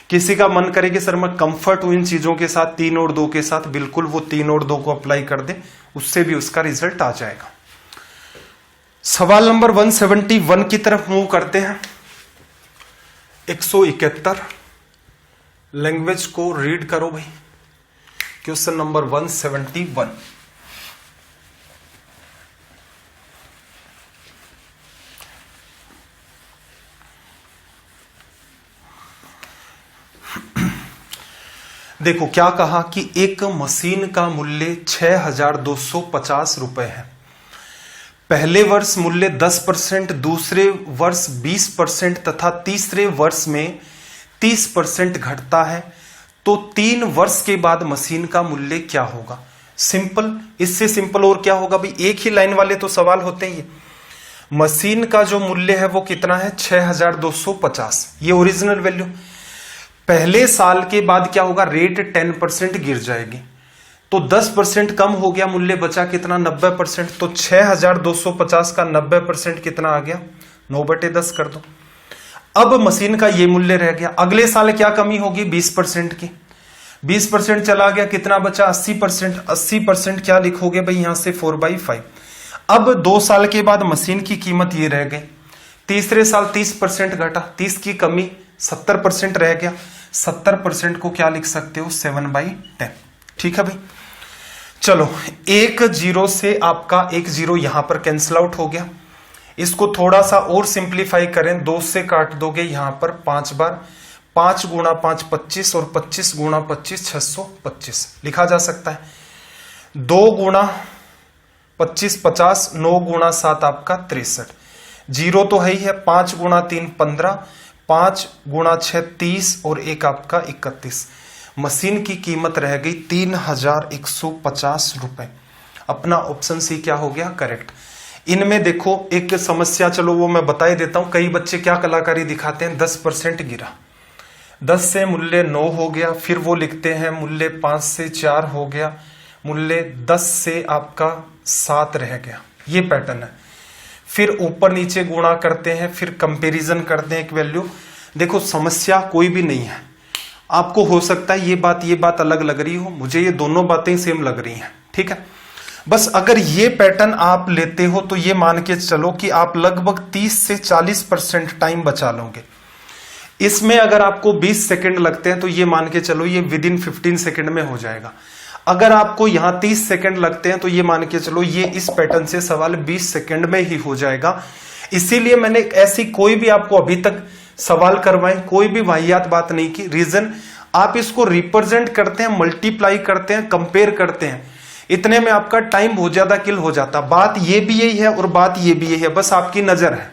किसी का मन करे कि सर मैं कंफर्ट हूं इन चीजों के साथ, 3 और 2 के साथ, बिल्कुल वो 3 और 2 को अप्लाई कर दे, उससे भी उसका रिजल्ट आ जाएगा। सवाल नंबर 171 की तरफ मूव करते हैं। 171 लैंग्वेज को रीड करो भाई। क्वेश्चन नंबर 171, देखो क्या कहा कि एक मशीन का मूल्य 6250 रुपए है। पहले वर्ष मूल्य 10%, दूसरे वर्ष 20% तथा तीसरे वर्ष में 30% घटता है, तो 3 वर्ष के बाद मशीन का मूल्य क्या होगा। सिंपल, इससे सिंपल और क्या होगा भाई, एक ही लाइन वाले तो सवाल होते हैं। मशीन का जो मूल्य है वो कितना है 6250, ये ओरिजिनल वैल्यू। पहले साल के बाद क्या होगा, रेट 10% गिर जाएगी, तो 10% कम हो गया, मूल्य बचा कितना 90%, तो 6250 का 90% कितना आ गया 9/10 कर दो। अब मशीन का ये मूल्य रह गया। अगले साल क्या कमी होगी 20% की, 20% चला गया, कितना बचा 80%। 80% क्या लिखोगे भाई यहां से 4/5। अब 2 साल के बाद मशीन की कीमत ये रह गई। तीसरे साल 30% घटा, 30 की कमी 70% रह गया, 70% को क्या लिख सकते हो 7/10। ठीक है भाई, चलो 1 जीरो से आपका 1 जीरो यहां पर कैंसिल आउट हो गया। इसको थोड़ा सा और सिंप्लीफाई करें, 2 से काट दोगे यहां पर 5 बार, 5 गुणा 5 25 और 25 गुणा 25 625 लिखा जा सकता है। 2 गुणा 25 50, 9 गुणा 7 आपका 63, जीरो तो है ही है, 5 गुणा 3 15, 5 गुणा 6 30 और 1 आपका 31। मशीन की कीमत रह गई 3150 रुपए। अपना ऑप्शन सी क्या हो गया करेक्ट। इनमें देखो एक समस्या, चलो वो मैं बता ही देता हूं। कई बच्चे क्या कलाकारी दिखाते हैं, 10% गिरा, 10 से मूल्य 9 हो गया, फिर वो लिखते हैं मूल्य 5 से 4 हो गया, मूल्य 10 से आपका 7 रह गया। ये पैटर्न है। फिर ऊपर नीचे गुणा करते हैं, फिर कंपैरिजन करते हैं एक वैल्यू। देखो समस्या कोई भी नहीं है, आपको हो सकता है ये बात अलग लग रही हो, मुझे ये दोनों बातें सेम लग रही हैं। ठीक है, बस अगर ये पैटर्न आप लेते हो तो ये मान के चलो कि आप लगभग 30 से 40% टाइम बचा लोगे। इसमें अगर आपको 20 सेकंड लगते हैं तो ये मान के चलो ये विद इन 15 सेकंड में हो जाएगा। अगर आपको यहां 30 सेकंड लगते हैं तो ये मान के चलो ये इस पैटर्न से सवाल 20 सेकंड में ही हो जाएगा। इसीलिए मैंने ऐसी कोई भी आपको अभी तक सवाल करवाए, कोई भी वाहियात बात नहीं की। रीजन, आप इसको रिप्रेजेंट करते हैं, मल्टीप्लाई करते हैं, कंपेयर करते हैं, इतने में आपका टाइम बहुत ज्यादा किल हो जाता। बात ये भी यही है और बात ये भी यही है, बस आपकी नजर है।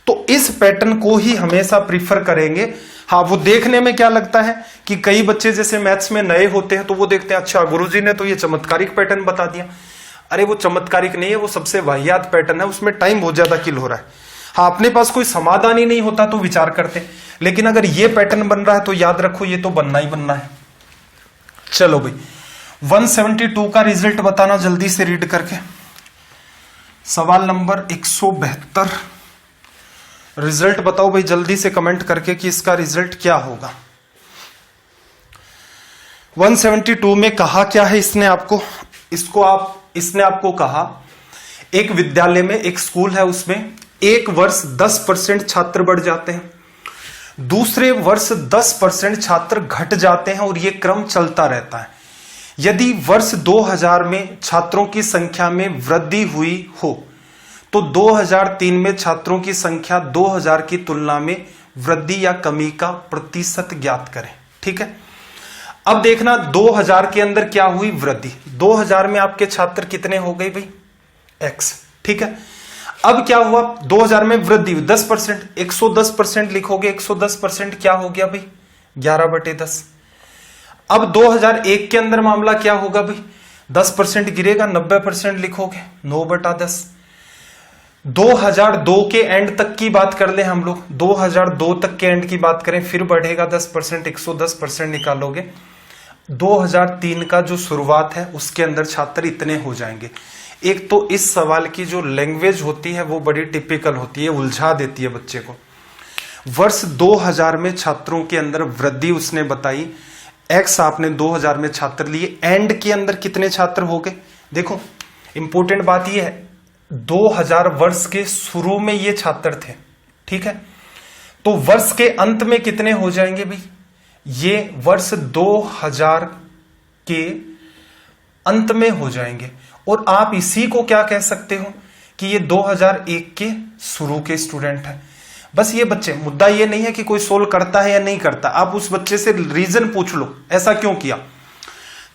तो इस पैटर्न को ही हमेशा प्रीफर करेंगे। हाँ, वो देखने में क्या लगता है कि कई बच्चे जैसे मैथ्स में नए होते हैं तो वो देखते हैं अच्छा गुरुजी ने तो ये चमत्कारिक पैटर्न बता दिया। अरे वो चमत्कारिक नहीं है, वो सबसे वाहियात पैटर्न है, उसमें टाइम बहुत ज्यादा किल हो रहा है। हाँ, अपने पास कोई समाधान ही नहीं होता तो विचार करते, लेकिन अगर ये पैटर्न बन रहा है तो याद रखो ये तो बनना ही बनना है। चलो भाई, 172 का रिजल्ट बताना जल्दी से रीड करके। सवाल नंबर 172, रिजल्ट बताओ भाई जल्दी से कमेंट करके कि इसका रिजल्ट क्या होगा। 172 में कहा क्या है इसने आपको, इसने आपको कहा एक विद्यालय में, एक स्कूल है, उसमें एक वर्ष 10% छात्र बढ़ जाते हैं, दूसरे वर्ष 10% छात्र घट जाते हैं और यह क्रम चलता रहता है। यदि वर्ष 2000 में छात्रों की संख्या में वृद्धि हुई हो तो 2003 में छात्रों की संख्या 2000 की तुलना में वृद्धि या कमी का प्रतिशत ज्ञात करें। ठीक है, अब देखना 2000 के अंदर क्या हुई वृद्धि। 2000 में आपके छात्र कितने हो गए भाई, x। ठीक है, अब क्या हुआ, 2000 में वृद्धि 10%, 110% लिखोगे, 110% क्या हो गया भाई 11/10। अब 2001 के अंदर मामला क्या होगा भाई, 10% गिरेगा, 90% लिखोगे, 9/10। 2002 के एंड तक की बात कर ले हम लोग, 2002 तक के एंड की बात करें, फिर बढ़ेगा 10%, 110% निकालोगे। 2003 का जो शुरुआत है उसके अंदर छात्र इतने हो जाएंगे। एक तो इस सवाल की जो लैंग्वेज होती है वो बड़ी टिपिकल होती है, उलझा देती है बच्चे को। वर्ष 2000 में छात्रों के अंदर वृद्धि उसने बताई, x आपने 2000 में छात्र लिए, एंड के अंदर कितने छात्र हो गए। देखो इंपॉर्टेंट बात ये है, 2000 वर्ष के शुरू में ये छात्र थे। ठीक है, तो वर्ष के अंत में कितने हो जाएंगे भाई, ये वर्ष 2000 के अंत में हो जाएंगे। और आप इसी को क्या कह सकते हो कि ये 2001 के शुरू के स्टूडेंट हैं। बस ये बच्चे, मुद्दा ये नहीं है कि कोई सोल्व करता है या नहीं करता, आप उस बच्चे से रीजन पूछ लो ऐसा क्यों किया।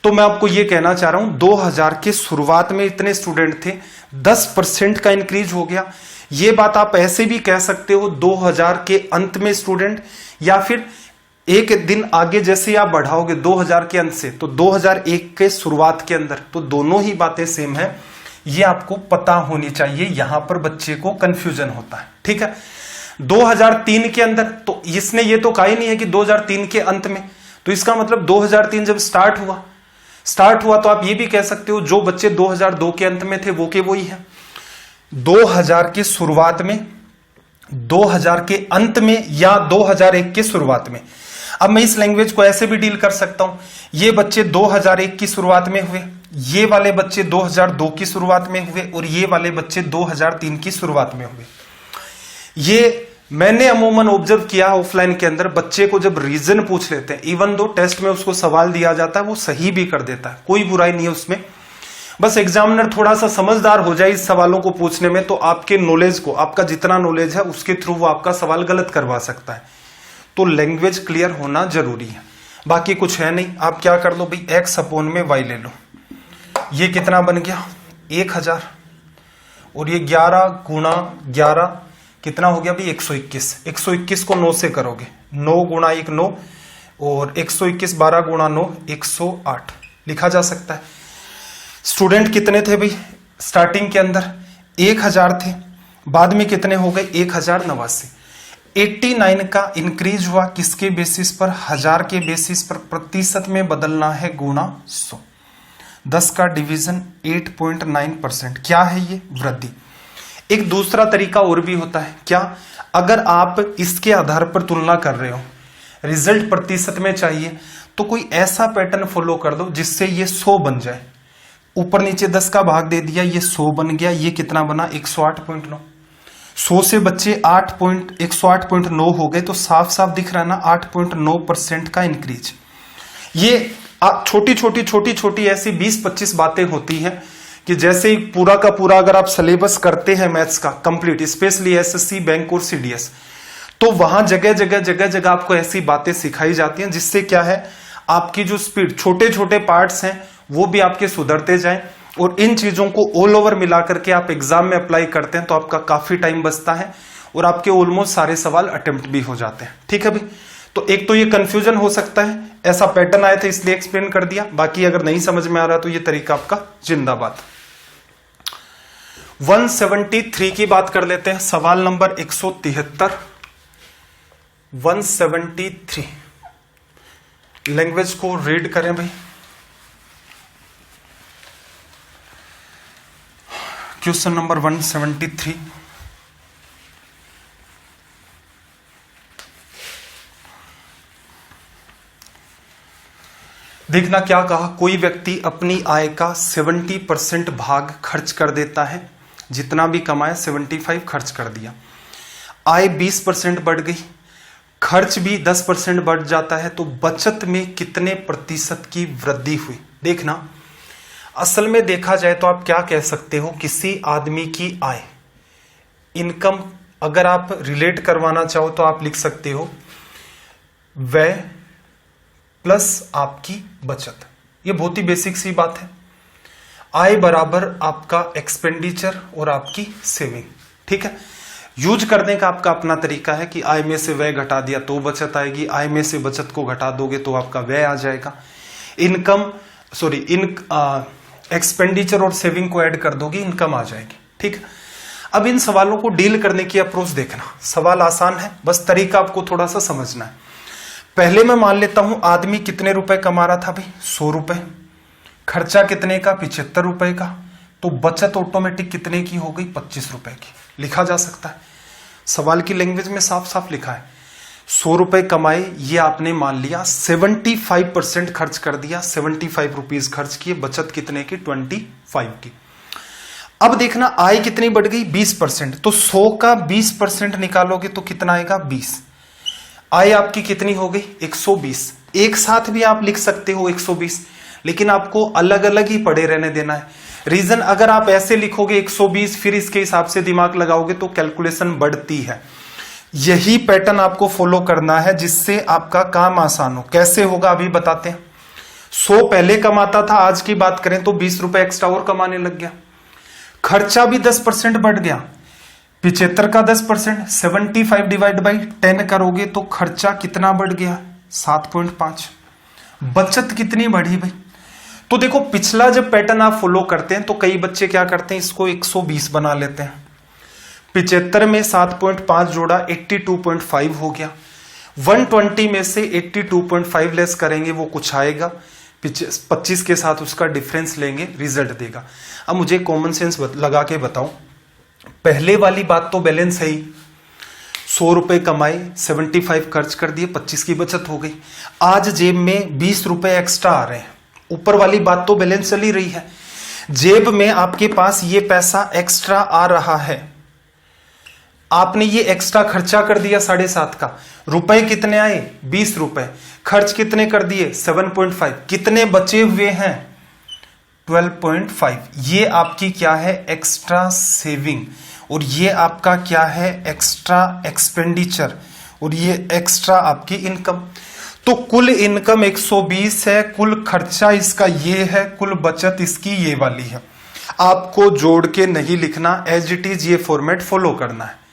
तो मैं आपको ये कहना चाह रहा हूं 2000 के शुरुआत में इतने स्टूडेंट थे, 10% का इंक्रीज हो गया। ये बात आप ऐसे भी कह सकते हो 2000 के अंत में स्टूडेंट, या फिर एक दिन आगे जैसे आप बढ़ाओगे 2000 के अंत से तो 2001 के शुरुआत के अंदर, तो दोनों ही बातें सेम है। ये आपको पता होनी चाहिए, यहां पर बच्चे को कंफ्यूजन होता है। ठीक है, 2003 के अंदर, तो इसने ये तो कहा ही नहीं है कि 2003 के अंत में, तो इसका मतलब 2003 जब स्टार्ट हुआ तो आप ये भी कह सकते हो जो बच्चे 2002 के अंत में थे वो के वही है। 2000 के शुरुआत में, 2000 के अंत में, या 2001 के शुरुआत में। अब मैं इस लैंग्वेज को ऐसे भी डील कर सकता हूं, ये बच्चे 2001 की शुरुआत में हुए, ये वाले बच्चे 2002 की शुरुआत में हुए, और ये वाले बच्चे 2003 की शुरुआत में हुए। ये मैंने अमूमन ऑब्जर्व किया ऑफलाइन के अंदर, बच्चे को जब रीजन पूछ लेते हैं, इवन दो टेस्ट में उसको सवाल दिया जाता है वो सही भी कर देता है, कोई बुराई नहीं है उसमें। बस एग्जामिनर थोड़ा सा समझदार हो जाए इस सवालों को पूछने में, तो आपके नॉलेज को, आपका जितना नॉलेज है उसके थ्रू वो आपका सवाल गलत करवा सकता है। तो लैंग्वेज क्लियर होना जरूरी है, बाकी कुछ है नहीं। आप क्या कर लो भाई, x अपॉन में y ले लो, ये कितना बन गया 1000, और ये 11 गुणा 11 कितना हो गया भाई 121। 121 को 9 से करोगे, 9 गुणा 1 9, और 121 12 गुणा 9 108 लिखा जा सकता है। स्टूडेंट कितने थे भाई, स्टार्टिंग के अंदर 1000 थे, बाद में कितने हो गए 1089। 89 का इंक्रीज हुआ किसके बेसिस पर, 1000 के बेसिस पर, प्रतिशत में बदलना है गुणा 100। 10 का डिवीजन 8.9%, क्या है ये वृद्धि। एक दूसरा तरीका और भी होता है, क्या, अगर आप इसके आधार पर तुलना कर रहे हो, रिजल्ट प्रतिशत में चाहिए, तो कोई ऐसा पैटर्न फॉलो कर दो जिससे ये 100 बन जाए। ऊपर नीचे 10 का भाग दे दिया, ये 100 बन गया, ये कितना बना 108.9। 100 से बच्चे 108.9 हो गए, तो साफ साफ दिख रहा है ना 8.9% का इंक्रीज। ये छोटी छोटी ऐसी 20-25 बातें होती हैं कि जैसे ही पूरा का पूरा अगर आप सिलेबस करते हैं मैथ्स का कंप्लीट, स्पेशली एसएससी, बैंक और सीडीएस, तो वहां जगह जगह आपको ऐसी बातें सिखाई जाती हैं जिससे क्या है, आपकी जो स्पीड, छोटे छोटे पार्ट्स हैं वो भी आपके सुधरते जाएं। और इन चीजों को ऑल ओवर मिला करके आप एग्जाम में अप्लाई करते हैं तो आपका काफी टाइम बचता है और आपके ऑलमोस्ट सारे सवाल अटेम्प्ट भी हो जाते हैं। ठीक है भाई, तो एक तो ये कंफ्यूजन हो सकता है, ऐसा पैटर्न आया था इसलिए एक्सप्लेन कर दिया, बाकी अगर नहीं समझ में आ रहा तो ये तरीका आपका जिंदाबाद। 173 की बात कर लेते हैं, सवाल नंबर 173। 173 लैंग्वेज को रीड करें भाई। क्वेश्चन नंबर 173, देखना क्या कहा, कोई व्यक्ति अपनी आय का 70% भाग खर्च कर देता है, जितना भी कमाया 75 खर्च कर दिया। आय 20% बढ़ गई, खर्च भी 10% बढ़ जाता है, तो बचत में कितने प्रतिशत की वृद्धि हुई। देखना, असल में देखा जाए तो आप क्या कह सकते हो, किसी आदमी की आय, इनकम अगर आप रिलेट करवाना चाहो तो आप लिख सकते हो व्यय प्लस आपकी बचत। ये बहुत ही बेसिक सी बात है। आय बराबर आपका एक्सपेंडिचर और आपकी सेविंग। ठीक है, यूज करने का आपका अपना तरीका है कि आय में से व्यय घटा दिया तो बचत आएगी, आय में से बचत को घटा दोगे तो आपका व्यय आ जाएगा। एक्सपेंडिचर और सेविंग को ऐड कर दोगे, इनकम आ जाएगी। ठीक है, अब इन सवालों को डील करने की अप्रोच देखना, सवाल आसान है, बस तरीका आपको थोड़ा सा समझना है। पहले मैं मान लेता हूं आदमी कितने रुपए कमा रहा था भाई, 100 रुपए, खर्चा कितने का, 75 रुपए का, तो बचत ऑटोमेटिक कितने की हो गई, 25 रुपए की। लिखा जा सकता है, सवाल की लैंग्वेज में साफ साफ लिखा है। 100 रुपए कमाए, ये आपने मान लिया, 75% खर्च कर दिया, 75 रुपीज खर्च किए, बचत कितने की, 25 की। अब देखना आय कितनी बढ़ गई, 20%, तो 100 का 20% निकालोगे तो कितना आएगा, 20। आय आपकी कितनी हो गई, 120। एक साथ भी आप लिख सकते हो 120, लेकिन आपको अलग अलग ही पढ़े रहने देना है। रीजन, अगर आप ऐसे लिखोगे 120 फिर इसके हिसाब से दिमाग लगाओगे तो कैलकुलेशन बढ़ती है। यही पैटर्न आपको फॉलो करना है जिससे आपका काम आसान हो। कैसे होगा अभी बताते हैं। 100 पहले कमाता था, आज की बात करें तो 20 रुपए एक्स्ट्रा और कमाने लग गया। खर्चा भी 10% बढ़ गया, 75 का 10%, 75 डिवाइड बाई 10 करोगे तो खर्चा कितना बढ़ गया, 7.5। बचत कितनी बढ़ी भाई, तो देखो पिछला जब पैटर्न आप फॉलो करते हैं तो कई बच्चे क्या करते हैं, इसको 120 बना लेते हैं। 75 में 7.5 जोड़ा, 82.5 हो गया। 120 में से 82.5 लेस करेंगे, वो कुछ आएगा, 25 के साथ उसका डिफरेंस लेंगे, रिजल्ट देगा। अब मुझे कॉमन सेंस लगा के बताओ, पहले वाली बात तो बैलेंस है ही, 100 रुपए कमाए, 75 खर्च कर दिए, 25 की बचत हो गई। आज जेब में 20 रुपए एक्स्ट्रा आ रहे हैं, ऊपर वाली बात तो बैलेंस चली रही है। जेब में आपके पास ये पैसा एक्स्ट्रा आ रहा है, आपने ये एक्स्ट्रा खर्चा कर दिया 7.5 का, रुपए कितने आए, 20 रुपए, खर्च कितने कर दिए, 7.5, कितने बचे हुए हैं, 12.5। ये आपकी क्या है, एक्स्ट्रा सेविंग, और ये आपका क्या है, एक्स्ट्रा एक्सपेंडिचर, और ये एक्स्ट्रा आपकी इनकम। तो कुल इनकम 120 है, कुल खर्चा इसका ये है, कुल बचत इसकी ये वाली है। आपको जोड़ के नहीं लिखना, एज इट इज ये फॉर्मेट फॉलो करना है।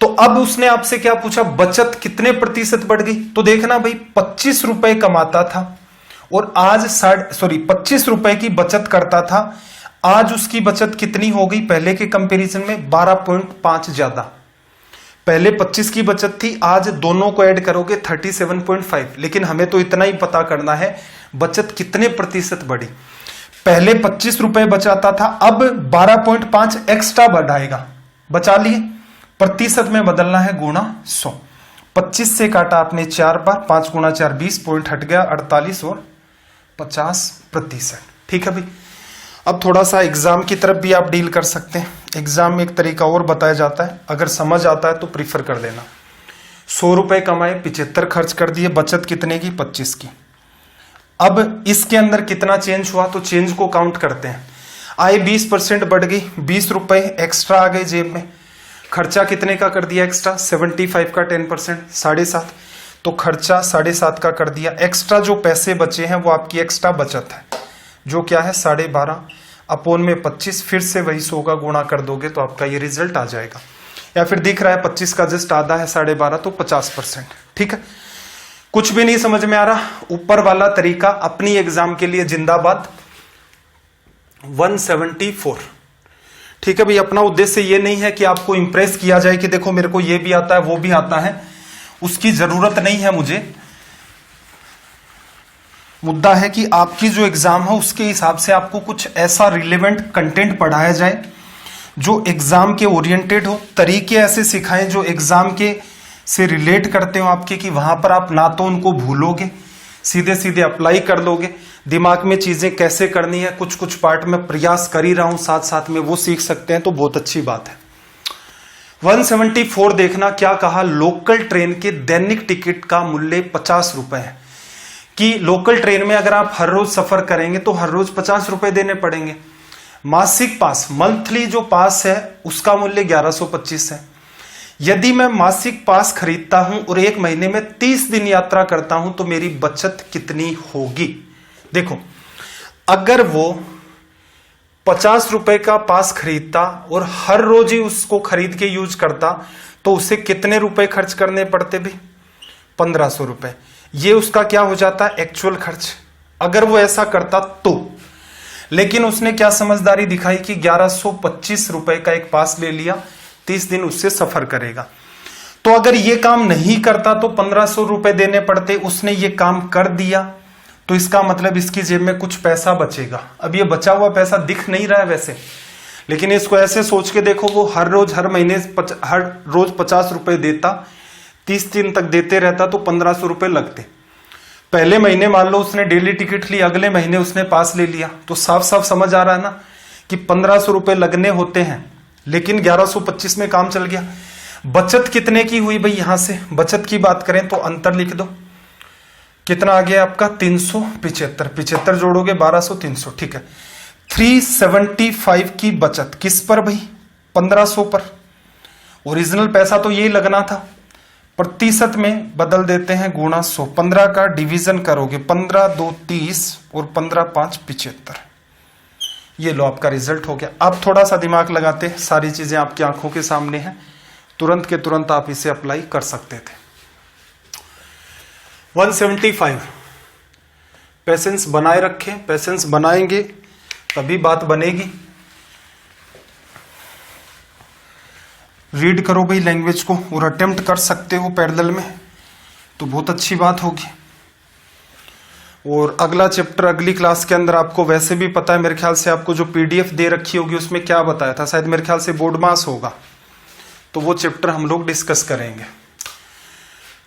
तो अब उसने आपसे क्या पूछा, बचत कितने प्रतिशत बढ़ गई, तो देखना भाई 25 रुपए कमाता था और आज 25 रुपए की बचत करता था, आज उसकी बचत कितनी हो गई, पहले के कंपैरिजन में 12.5 ज्यादा। पहले 25 की बचत थी, आज दोनों को ऐड करोगे 37.5। लेकिन हमें तो इतना ही पता करना है बचत कितने प्रतिशत बढ़ी। पहले 25 रुपए बचाता था, अब 12.5 एक्स्ट्रा बढ़ाएगा, बचा लिए, प्रतिशत में बदलना है, गुणा 100। 25 से काटा आपने 4 बार, 5 गुणा 4 20, पॉइंट हट गया 48 और 50%। ठीक है भाई, अब थोड़ा सा एग्जाम की तरफ भी आप डील कर सकते हैं। एग्जाम में एक तरीका और बताया जाता है, अगर समझ आता है तो प्रीफर कर देना। 100 रुपए कमाए, 75 खर्च कर दिए, बचत कितने की, 25 की। अब इसके अंदर कितना चेंज हुआ, तो चेंज को काउंट करते हैं। आय 20% बढ़ गई, 20 रुपए एक्स्ट्रा आ गए जेब में। खर्चा कितने का कर दिया एक्स्ट्रा, 75 का 10%, 7.5, तो खर्चा 7.5 का कर दिया। एक्स्ट्रा जो पैसे बचे हैं वो आपकी एक्स्ट्रा बचत है, जो क्या है 12.5 अपोन में 25, फिर से वही 100 का गुणा कर दोगे तो आपका ये रिजल्ट आ जाएगा। या फिर दिख रहा है 25 का जस्ट आधा है 12.5, तो 50%। ठीक है, कुछ भी नहीं समझ में आ रहा, ऊपर वाला तरीका अपनी एग्जाम के लिए जिंदाबाद। 174। ठीक है भाई, अपना उद्देश्य ये नहीं है कि आपको इंप्रेस किया जाए कि देखो मेरे को ये भी आता है वो भी आता है, उसकी जरूरत नहीं है मुझे। मुद्दा है कि आपकी जो एग्जाम है उसके हिसाब से आपको कुछ ऐसा रिलेवेंट कंटेंट पढ़ाया जाए जो एग्जाम के ओरिएंटेड हो, तरीके ऐसे सिखाएं जो एग्जाम के से रिलेट करते हो आपके, कि वहां पर आप ना तो उनको भूलोगे, सीधे सीधे अप्लाई कर लोगे, दिमाग में चीजें कैसे करनी है कुछ कुछ पार्ट में प्रयास कर ही रहा हूं, साथ साथ में वो सीख सकते हैं, तो बहुत अच्छी बात है। 174 देखना क्या कहा, लोकल ट्रेन के दैनिक टिकट का मूल्य 50 रुपए है। कि लोकल ट्रेन में अगर आप हर रोज सफर करेंगे तो हर रोज 50 रुपए देने पड़ेंगे। मासिक पास, मंथली जो पास है उसका मूल्य 1125 है। यदि मैं मासिक पास खरीदता हूं और एक महीने में 30 दिन यात्रा करता हूं तो मेरी बचत कितनी होगी। देखो, अगर वो 50 रुपए का पास खरीदता और हर रोज ही उसको खरीद के यूज करता तो उसे कितने रुपए खर्च करने पड़ते भी, 1500 रुपए। ये उसका क्या हो जाता है, एक्चुअल खर्च, अगर वो ऐसा करता तो। लेकिन उसने क्या समझदारी दिखाई कि 1125 रुपए का एक पास ले लिया, 30 दिन उससे सफर करेगा। तो अगर ये काम नहीं करता तो 1500 रुपए देने पड़ते, उसने ये काम कर दिया तो इसका मतलब इसकी जेब में कुछ पैसा बचेगा। अब ये बचा हुआ पैसा दिख नहीं रहा है वैसे, लेकिन इसको ऐसे सोच के देखो, वो हर महीने हर रोज 50 रुपए देता, 30 दिन तक देते रहता तो 1500 रुपए लगते। पहले महीने मान लो उसने डेली टिकट ली, अगले महीने उसने पास ले लिया, तो साफ साफ समझ आ रहा है ना कि 1500 रुपए लगने होते हैं, लेकिन 1125 में काम चल गया। बचत कितने की हुई भाई, यहां से बचत की बात करें तो अंतर लिख दो, कितना आ गया आपका 375, 75 जोड़ोगे 1200, 300, ठीक है। 375 की बचत किस पर भाई, 1500 पर। ओरिजिनल पैसा तो यही लगना था, प्रतिशत में बदल देते हैं गुणा 100। 15 का डिवीजन करोगे, 15 2 30 और 15 5 75। ये लो आपका रिजल्ट हो गया। आप थोड़ा सा दिमाग लगाते, सारी चीजें आपकी आंखों के सामने हैं, तुरंत के तुरंत आप इसे अप्लाई कर सकते थे। 175, पेशेंस बनाए रखें, पेशेंस बनाएंगे तभी बात बनेगी। रीड करो भाई लैंग्वेज को, और अटेम्प्ट कर सकते हो पैरेलल में तो बहुत अच्छी बात होगी। और अगला चैप्टर अगली क्लास के अंदर आपको वैसे भी पता है, मेरे ख्याल से आपको जो पीडीएफ दे रखी होगी उसमें क्या बताया था, शायद मेरे ख्याल से बोर्ड मास होगा, तो वो चैप्टर हम लोग डिस्कस करेंगे।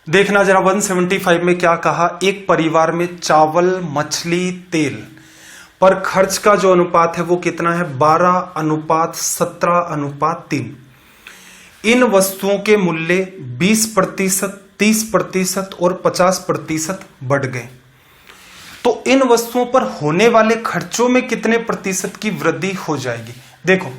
देखना जरा 175 में क्या कहा, एक परिवार में चावल, मछली, तेल पर खर्च का जो अनुपात है वो कितना है, 12:17:3। इन वस्तुओं के मूल्य 20%, 30% और 50% बढ़ गए, तो इन वस्तुओं पर होने वाले खर्चों में कितने प्रतिशत की वृद्धि हो जाएगी। देखो,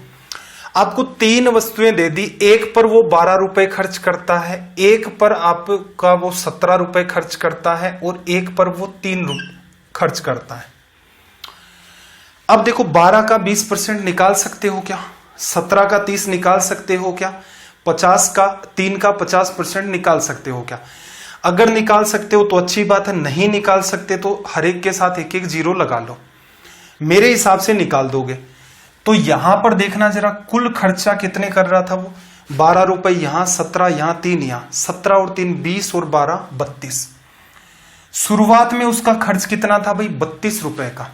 आपको 3 वस्तुएं दे दी, एक पर वो 12 रुपए खर्च करता है, एक पर आपका वो 17 रुपए खर्च करता है और एक पर वो 3 रुपए खर्च करता है। अब देखो, 12 का 20% निकाल सकते हो क्या, 17 का 30 निकाल सकते हो क्या, 50 का 3 का 50% निकाल सकते हो क्या। अगर निकाल सकते हो तो अच्छी बात है, नहीं निकाल सकते तो हर एक के साथ एक एक जीरो लगा लो, मेरे हिसाब से निकाल दोगे। तो यहां पर देखना जरा, कुल खर्चा कितने कर रहा था वो, 12 रुपए यहां, 17 यहां, 3 यहां, 17 और 3 20 और 12 32। शुरुआत में उसका खर्च कितना था भाई, 32 रुपए का।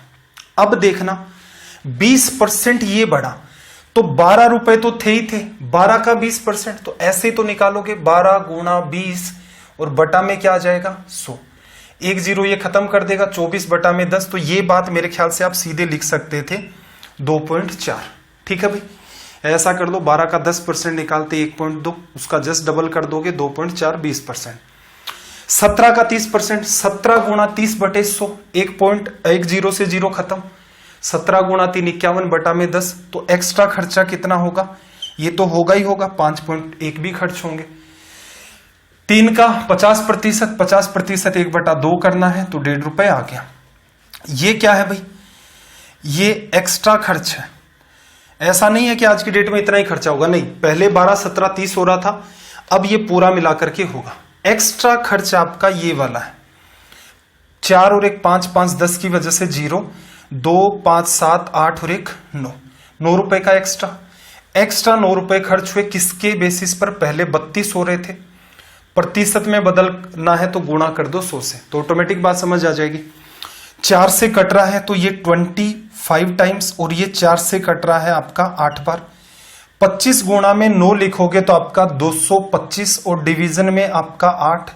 अब देखना 20% ये बढ़ा, तो 12 रुपए तो थे ही थे, 12 का 20%, तो ऐसे ही तो निकालोगे, 12 गुणा 20 और बटा में क्या आ जाएगा 100, एक जीरो ये खत्म कर देगा, 24 बटा में 10। तो ये बात मेरे ख्याल से आप सीधे लिख सकते थे 2.4। ठीक है भाई, ऐसा कर लो, 12 का 10% निकालते 1.2, उसका जस्ट डबल कर दोगे 2.4, 20%। 17 का 30%, 17 गुणा 30/100, 1.10 से 0 खत्म। 17 गुणा 3 51 बटा में 10। तो एक्स्ट्रा खर्चा कितना होगा? ये तो होगा ही होगा, 5.1 भी खर्च होंगे। 3 का 50%, 50% 1/2 करना है तो 1.5 रुपए आ गया। ये क्या है भाई? ये एक्स्ट्रा खर्च है। ऐसा नहीं है कि आज की डेट में इतना ही खर्चा होगा, नहीं, पहले 12, 17, 30 हो रहा था, अब ये पूरा मिलाकर के होगा। एक्स्ट्रा खर्च आपका ये वाला है। 4 और 1 5, 5 10 की वजह से 0, 2 5 7 8 और 1 9, 9 रुपए का एक्स्ट्रा 9 रुपए खर्च हुए। किसके बेसिस पर? पहले 32 हो रहे थे, प्रतिशत में बदलना है तो गुणा कर दो 100 से, तो ऑटोमेटिक बात समझ आ जाएगी। 4 से कट रहा है तो ये 25 टाइम्स, और ये 4 से कट रहा है आपका 8 बार। 25 गुणा में 9 लिखोगे तो आपका 225, और डिवीजन में आपका 8,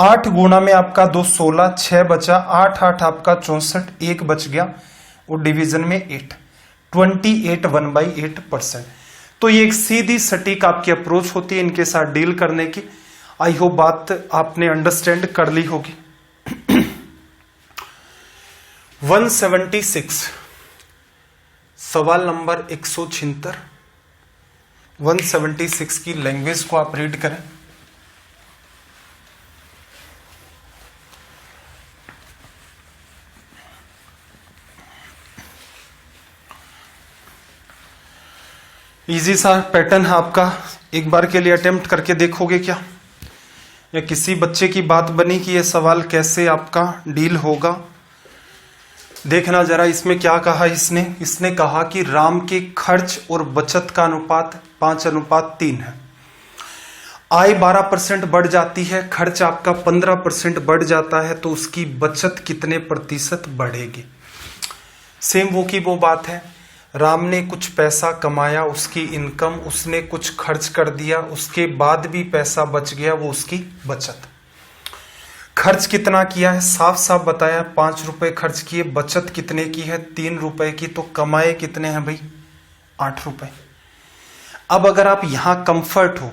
8 गुणा में आपका 2 16, 6 बचा, 8 8 आपका 64, 1 बच गया, और डिवीजन में 8, 28 1/8%। तो ये एक सीधी सटीक आपकी अप्रोच होती है इनके साथ डील करने की। आई होप बात आपने अंडरस्टैंड कर ली होगी। 176, सवाल नंबर 176, 176 की लैंग्वेज को आप रीड करें। इजी सा पैटर्न है आपका, एक बार के लिए अटेम्प्ट करके देखोगे क्या? या किसी बच्चे की बात बनी कि यह सवाल कैसे आपका डील होगा? देखना जरा इसमें क्या कहा इसने कहा कि राम के खर्च और बचत का अनुपात 5:3 है। आय 12% बढ़ जाती है, खर्च आपका 15% बढ़ जाता है, तो उसकी बचत कितने प्रतिशत बढ़ेगी? सेम वो की वो बात है। राम ने कुछ पैसा कमाया, उसकी इनकम, उसने कुछ खर्च कर दिया, उसके बाद भी पैसा बच गया, वो उसकी बचत। खर्च कितना किया है? साफ साफ बताया, 5 रुपए खर्च किए। बचत कितने की है? 3 रुपए की। तो कमाए कितने हैं भाई? 8 रुपए। अब अगर आप यहां कंफर्ट हो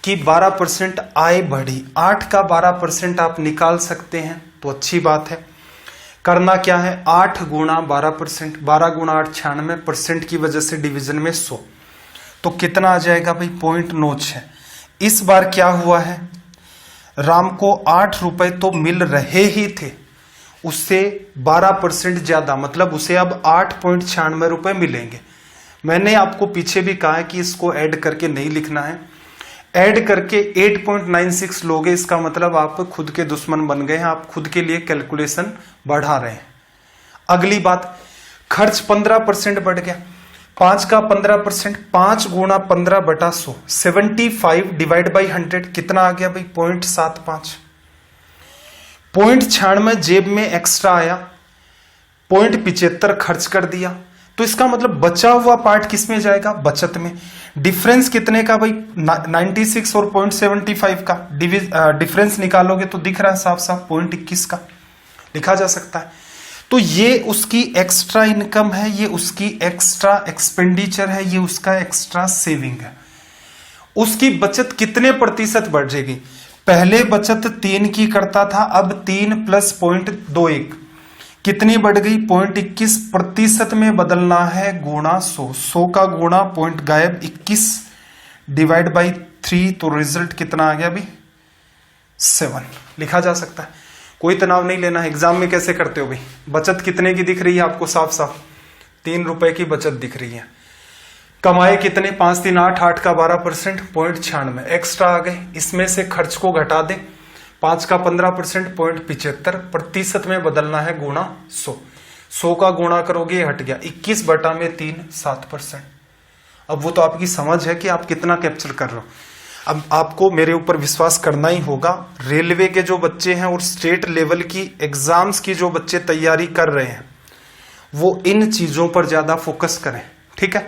कि 12% आय बढ़ी, 8 का 12% आप निकाल सकते हैं तो अच्छी बात है। करना क्या है? 8 गुणा 12%, 12 गुणा 8 96% की वजह से डिवीजन में 100, तो कितना आ जाएगा भाई? 0.96। इस बार क्या हुआ है? राम को 8 रुपए तो मिल रहे ही थे, उससे 12% ज्यादा, मतलब उसे अब 8.96 रुपए मिलेंगे। मैंने आपको पीछे भी कहा है कि इसको ऐड करके नहीं लिखना है, ऐड करके 8.96 लोगे, इसका मतलब आप खुद के दुश्मन बन गए हैं, आप खुद के लिए कैलकुलेशन बढ़ा रहे हैं। अगली बात, खर्च 15% बढ़ गया, 5 का 15%, 5 गुणा 15/100, 75 डिवाइड बाई 100 कितना आ गया भाई? 0.75। 0.96 जेब में एक्स्ट्रा आया, 0.75 खर्च कर दिया, तो इसका मतलब बचा हुआ पार्ट किस में जाएगा? बचत में। डिफरेंस कितने का भाई? 96 और 0.75 का डिफरेंस निकालोगे तो दिख रहा है साफ साफ 0.21 का लिखा जा सकता है। तो ये उसकी एक्स्ट्रा इनकम है, ये उसकी एक्स्ट्रा एक्सपेंडिचर है, ये उसका एक्स्ट्रा सेविंग है। उसकी बचत कितने प्रतिशत बढ़ जाएगी? पहले बचत 3 की करता था, अब 3 + 0.21 कितनी बढ़ गई? 0.21% में बदलना है, गुणा 100, 100 का गुणा पॉइंट गायब, 21 डिवाइड बाई 3, तो रिजल्ट कितना आ गया भाई? 7 लिखा जा सकता है। कोई तनाव नहीं लेना है। एग्जाम में कैसे करते हो भाई? बचत कितने की दिख रही है आपको? साफ साफ 3 रुपए की बचत दिख रही है। कमाए कितने? 5 3 8, 8 का 12%, 0.96 एक्स्ट्रा आ गए। इसमें से खर्च को घटा दें, 5 का 15%, 0.75 प्रतिशत में बदलना है, गुणा 100, 100 का गुणा करोगे हट गया, 21/3 7%। अब वो तो आपकी समझ है कि आप कितना कैप्चर कर रहे हो। अब आपको मेरे ऊपर विश्वास करना ही होगा। रेलवे के जो बच्चे हैं और स्टेट लेवल की एग्जाम्स की जो बच्चे तैयारी कर रहे हैं, वो इन चीजों पर ज्यादा फोकस करें, ठीक है?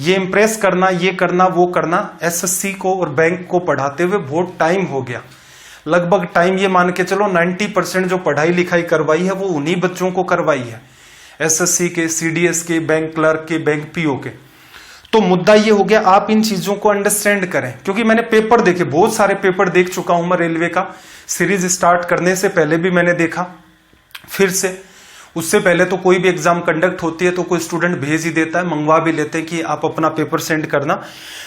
ये इंप्रेस करना, ये करना, वो करना, एसएससी को और बैंक को पढ़ाते हुए बहुत टाइम हो गया। लगभग टाइम ये मान के चलो 90% जो पढ़ाई लिखाई करवाई है वो उन्हीं बच्चों को करवाई है, एसएससी के, सीडीएस के, बैंक क्लर्क के, बैंक पीओ के। तो मुद्दा ये हो गया, आप इन चीजों को अंडरस्टैंड करें, क्योंकि मैंने पेपर देखे, बहुत सारे पेपर देख चुका हूं मैं रेलवे का। सीरीज स्टार्ट करने से पहले भी मैंने देखा, फिर से उससे पहले तो कोई भी एग्जाम कंडक्ट होती है तो कोई स्टूडेंट भेज ही देता है, मंगवा भी लेते हैं कि आप अपना पेपर सेंड करना,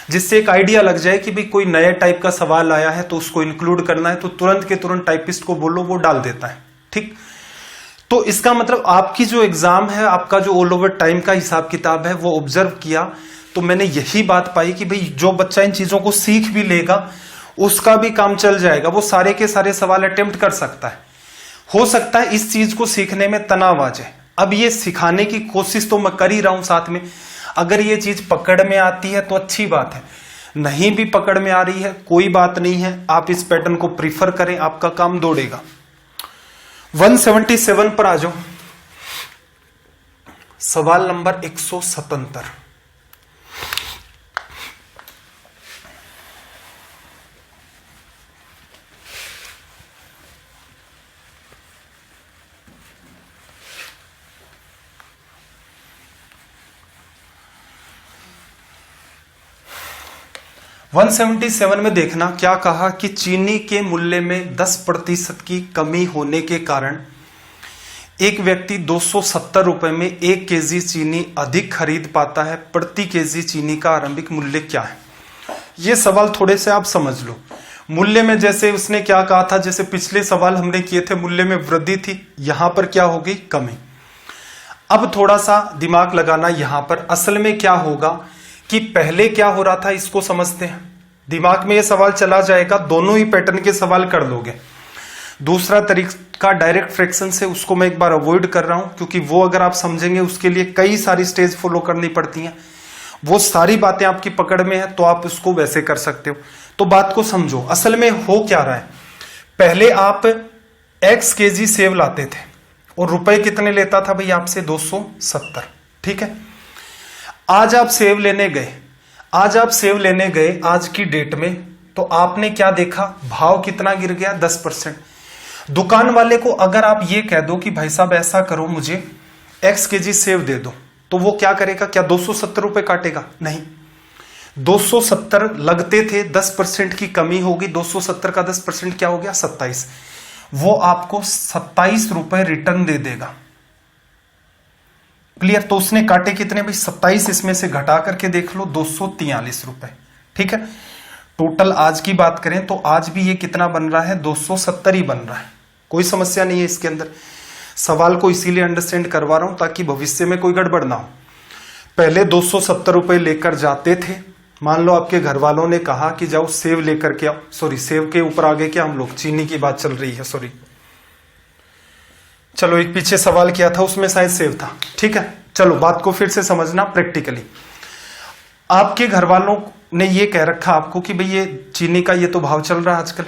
जिससे एक आइडिया लग जाए कि भाई कोई नया टाइप का सवाल आया है तो उसको इंक्लूड करना है, तो तुरंत के तुरंत टाइपिस्ट को बोलो, वो डाल देता है। ठीक, तो इसका मतलब आपकी जो एग्जाम है, आपका जो ऑल ओवर टाइम का हिसाब किताब है, वो ऑब्जर्व किया तो मैंने यही बात पाई कि भाई जो बच्चा इन चीजों को सीख भी लेगा उसका भी काम चल जाएगा, वो सारे के सारे सवाल अटेम्प्ट कर सकता है। हो सकता है इस चीज को सीखने में तनाव आ जाए, अब ये सिखाने की कोशिश तो मैं कर ही रहा हूं साथ में, अगर ये चीज पकड़ में आती है तो अच्छी बात है, नहीं भी पकड़ में आ रही है कोई बात नहीं है, आप इस पैटर्न को प्रीफर करें, आपका काम दौड़ेगा। 177 पर आ जाओ, सवाल नंबर 177। वन 177 में देखना क्या कहा कि चीनी के मूल्य में 10% की कमी होने के कारण एक व्यक्ति 270 रुपए में 1 केजी चीनी अधिक खरीद पाता है। प्रति केजी चीनी का आरंभिक मूल्य क्या है? ये सवाल थोड़े से आप समझ लो। मूल्य में जैसे उसने क्या कहा था, जैसे पिछले सवाल हमने किए थे मूल्य में वृद्धि थी, यहां पर क्या हो गई? कमी। अब थोड़ा सा दिमाग लगाना, यहां पर असल में क्या होगा कि पहले क्या हो रहा था इसको समझते हैं, दिमाग में ये सवाल चला जाएगा, दोनों ही पैटर्न के सवाल कर लोगे। दूसरा तरीका डायरेक्ट फ्रैक्शन से, उसको मैं एक बार अवॉइड कर रहा हूं क्योंकि वो अगर आप समझेंगे उसके लिए कई सारी स्टेज फॉलो करनी पड़ती हैं, वो सारी बातें आपकी पकड़ में है तो आप उसको वैसे कर सकते हो। तो बात को समझो, असल में हो क्या रहा है, पहले आप x केजी सेव लाते थे और रुपए कितने लेता था भाई आपसे? 270। ठीक है, आज आप सेव लेने गए, आज की डेट में, तो आपने क्या देखा? भाव कितना गिर गया? 10%। दुकान वाले को अगर आप ये कह दो कि भाई साहब ऐसा करो, मुझे x केजी सेव दे दो, तो वो क्या करेगा? क्या 270 रुपए काटेगा? नहीं, 270 लगते थे, 10% की कमी होगी, 270 का 10% क्या हो गया? 27। वो आपको 27 रुपए रिटर्न दे देगा। क्लियर? तो उसने काटे कितने भाई? 27, इसमें से घटा करके देख लो 243 रुपए। ठीक है, टोटल आज की बात करें तो आज भी ये कितना बन रहा है? 270 ही बन रहा है, कोई समस्या नहीं है इसके अंदर। सवाल को इसीलिए अंडरस्टैंड करवा रहा हूं ताकि भविष्य में कोई गड़बड़ ना हो। पहले 270 रुपए लेकर जाते थे, मान लो आपके घर वालों ने कहा कि जाओ सेव लेकर के आओ, सॉरी सेव के ऊपर आगे क्या हम लोग, चीनी की बात चल रही है, सॉरी चलो एक पीछे सवाल किया था उसमें शायद सेव था। ठीक है, चलो बात को फिर से समझना प्रैक्टिकली। आपके घर वालों ने ये कह रखा आपको कि भाई ये चीनी का ये तो भाव चल रहा है आजकल,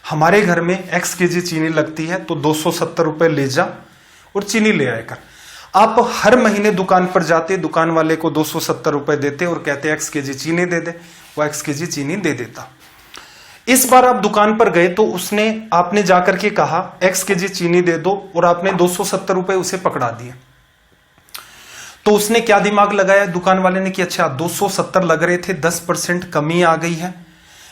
हमारे घर में x केजी चीनी लगती है तो 270 रुपए ले जा और चीनी ले आया कर। आप हर महीने दुकान पर जाते, दुकान वाले को 270 रुपए देते और कहते x केजी चीनी दे दे, वो x केजी चीनी दे देता। इस बार आप दुकान पर गए तो आपने जाकर के कहा x केजी चीनी दे दो और आपने 270 रुपए उसे पकड़ा दिए। तो उसने क्या दिमाग लगाया दुकान वाले ने कि अच्छा 270 लग रहे थे, 10% कमी आ गई है,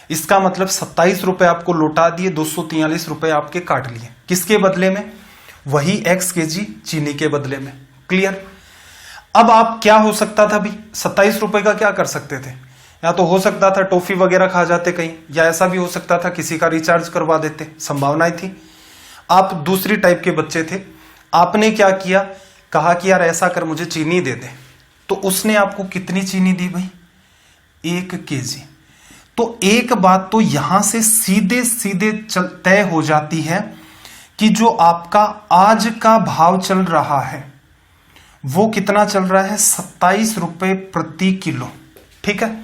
इसका मतलब 27 रुपए आपको लौटा दिए, 243 रुपए आपके काट लिए। किसके बदले में? वही x केजी चीनी के बदले में। क्लियर? अब आप क्या हो सकता था भाई, 27 रुपए का क्या कर सकते थे? या तो हो सकता था टॉफी वगैरह खा जाते कहीं, या ऐसा भी हो सकता था किसी का रिचार्ज करवा देते, संभावनाएं थी। आप दूसरी टाइप के बच्चे थे, आपने क्या किया, कहा कि यार ऐसा कर मुझे चीनी दे दे, तो उसने आपको कितनी चीनी दी भाई? 1 केजी। तो एक बात तो यहां से सीधे सीधे तय हो जाती है कि जो आपका आज का भाव चल रहा है वो कितना चल रहा है? 27 रुपए प्रति किलो। ठीक है,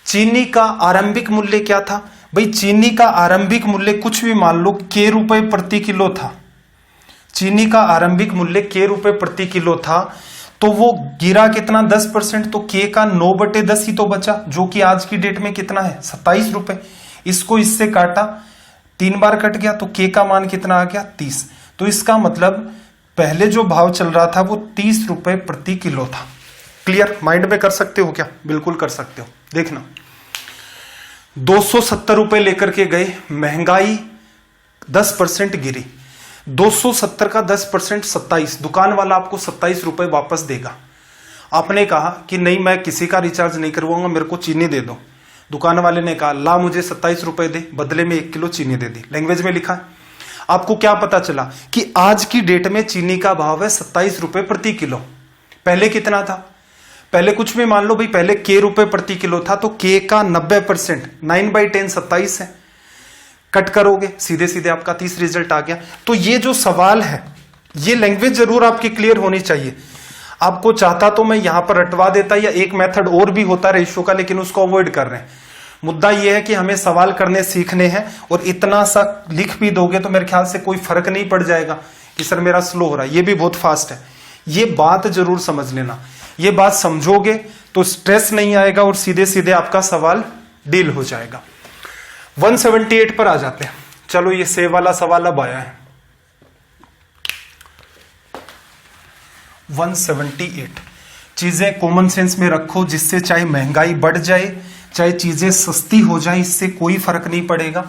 चीनी का आरंभिक मूल्य क्या था भाई? चीनी का आरंभिक मूल्य कुछ भी मान लो k रुपए प्रति किलो था, चीनी का आरंभिक मूल्य k रुपए प्रति किलो था, तो वो गिरा कितना? 10%, तो k का 9/10 ही तो बचा, जो कि आज की डेट में कितना है? 27 रुपए। इसको इससे काटा, 3 बार कट गया, तो k का मान कितना आ गया? 30। तो इसका मतलब पहले जो भाव चल रहा था वो 30 रुपए प्रति किलो था। क्लियर? माइंड में कर सकते हो क्या? बिल्कुल कर सकते हो। देखना, 270 रुपए लेकर के गए, महंगाई 10% गिरी, 270 का 10% 27, दुकान वाला आपको 27 रुपए वापस देगा। आपने कहा कि नहीं, मैं किसी का रिचार्ज नहीं करवाऊंगा, मेरे को चीनी दे दो। दुकान वाले ने कहा ला मुझे 27 रुपए दे, बदले में 1 किलो चीनी दे दी। लैंग्वेज में लिखा है। आपको क्या पता चला कि आज की डेट में चीनी का भाव है 27 रुपए प्रति किलो। पहले कितना था? पहले कुछ भी मान लो भाई, पहले के रुपए प्रति किलो था, तो के का 90%, 9/10 27 है। कट करोगे, सीधे सीधे आपका 30 रिजल्ट आ गया। तो ये जो सवाल है, ये लैंग्वेज जरूर आपकी क्लियर होनी चाहिए। आपको चाहता तो मैं यहां पर रटवा देता, या एक मेथड और भी होता रेशियो का, लेकिन उसको अवॉइड कर रहे हैं। मुद्दा यह है कि हमें सवाल करने सीखने हैं, और इतना सा लिख भी दोगे तो मेरे ख्याल से कोई फर्क नहीं पड़ जाएगा कि सर मेरा स्लो हो रहा है, ये भी बहुत फास्ट है। ये बात जरूर समझ लेना। ये बात समझोगे तो स्ट्रेस नहीं आएगा और सीधे सीधे आपका सवाल डील हो जाएगा। 178 पर आ जाते हैं। चलो, ये सेव वाला सवाल अब आया है। 178। चीजें कॉमन सेंस में रखो, जिससे चाहे महंगाई बढ़ जाए चाहे चीजें सस्ती हो जाए, इससे कोई फर्क नहीं पड़ेगा।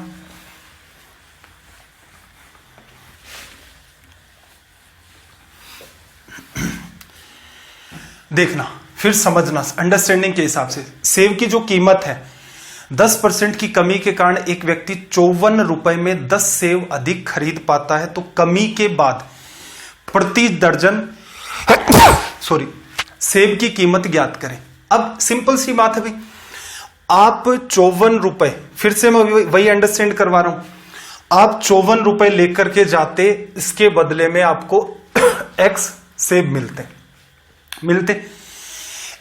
देखना, फिर समझना अंडरस्टैंडिंग के हिसाब से। सेव की जो कीमत है, 10% की कमी के कारण एक व्यक्ति 54 रुपए में 10 सेव अधिक खरीद पाता है। तो कमी के बाद प्रति दर्जन सेब की कीमत ज्ञात करें। अब सिंपल सी बात है भाई, आप 54 रुपए, फिर से मैं वही अंडरस्टैंड करवा रहा हूं, आप 54 रुपए लेकर के जाते, इसके बदले में आपको एक्स सेब मिलते।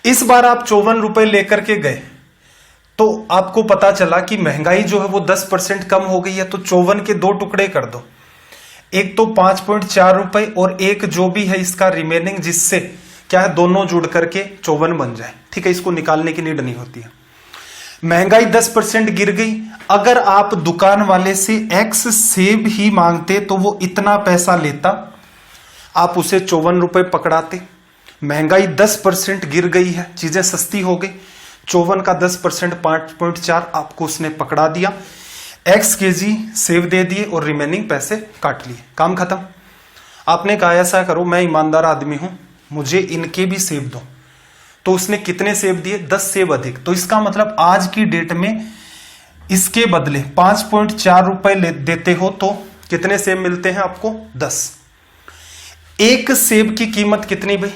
इस बार आप 54 रुपए लेकर के गए, तो आपको पता चला कि महंगाई जो है वो 10% कम हो गई है। तो 54 के 2 टुकड़े कर दो, एक तो 5.4 रुपए और एक जो भी है इसका रिमेनिंग, जिससे क्या है दोनों जुड़ करके 54 बन जाए। ठीक है, इसको निकालने की नीड नहीं होती है। महंगाई 10% गिर गई। अगर आप दुकान वाले से एक्स सेब ही मांगते तो वो इतना पैसा लेता, आप उसे 54 रुपए पकड़ाते। महंगाई 10% गिर गई है, चीजें सस्ती हो गई। 54 का 10% 5.4 आपको उसने पकड़ा दिया, एक्स केजी सेब दे दिए और रिमेनिंग पैसे काट लिए, काम खत्म। आपने कहा ऐसा करो, मैं ईमानदार आदमी हूं, मुझे इनके भी सेब दो। तो उसने कितने सेब दिए? 10 सेब अधिक। तो इसका मतलब आज की डेट में इसके बदले 5.4 रुपए देते हो तो कितने सेब मिलते हैं आपको? 10। एक सेब की कीमत कितनी भाई?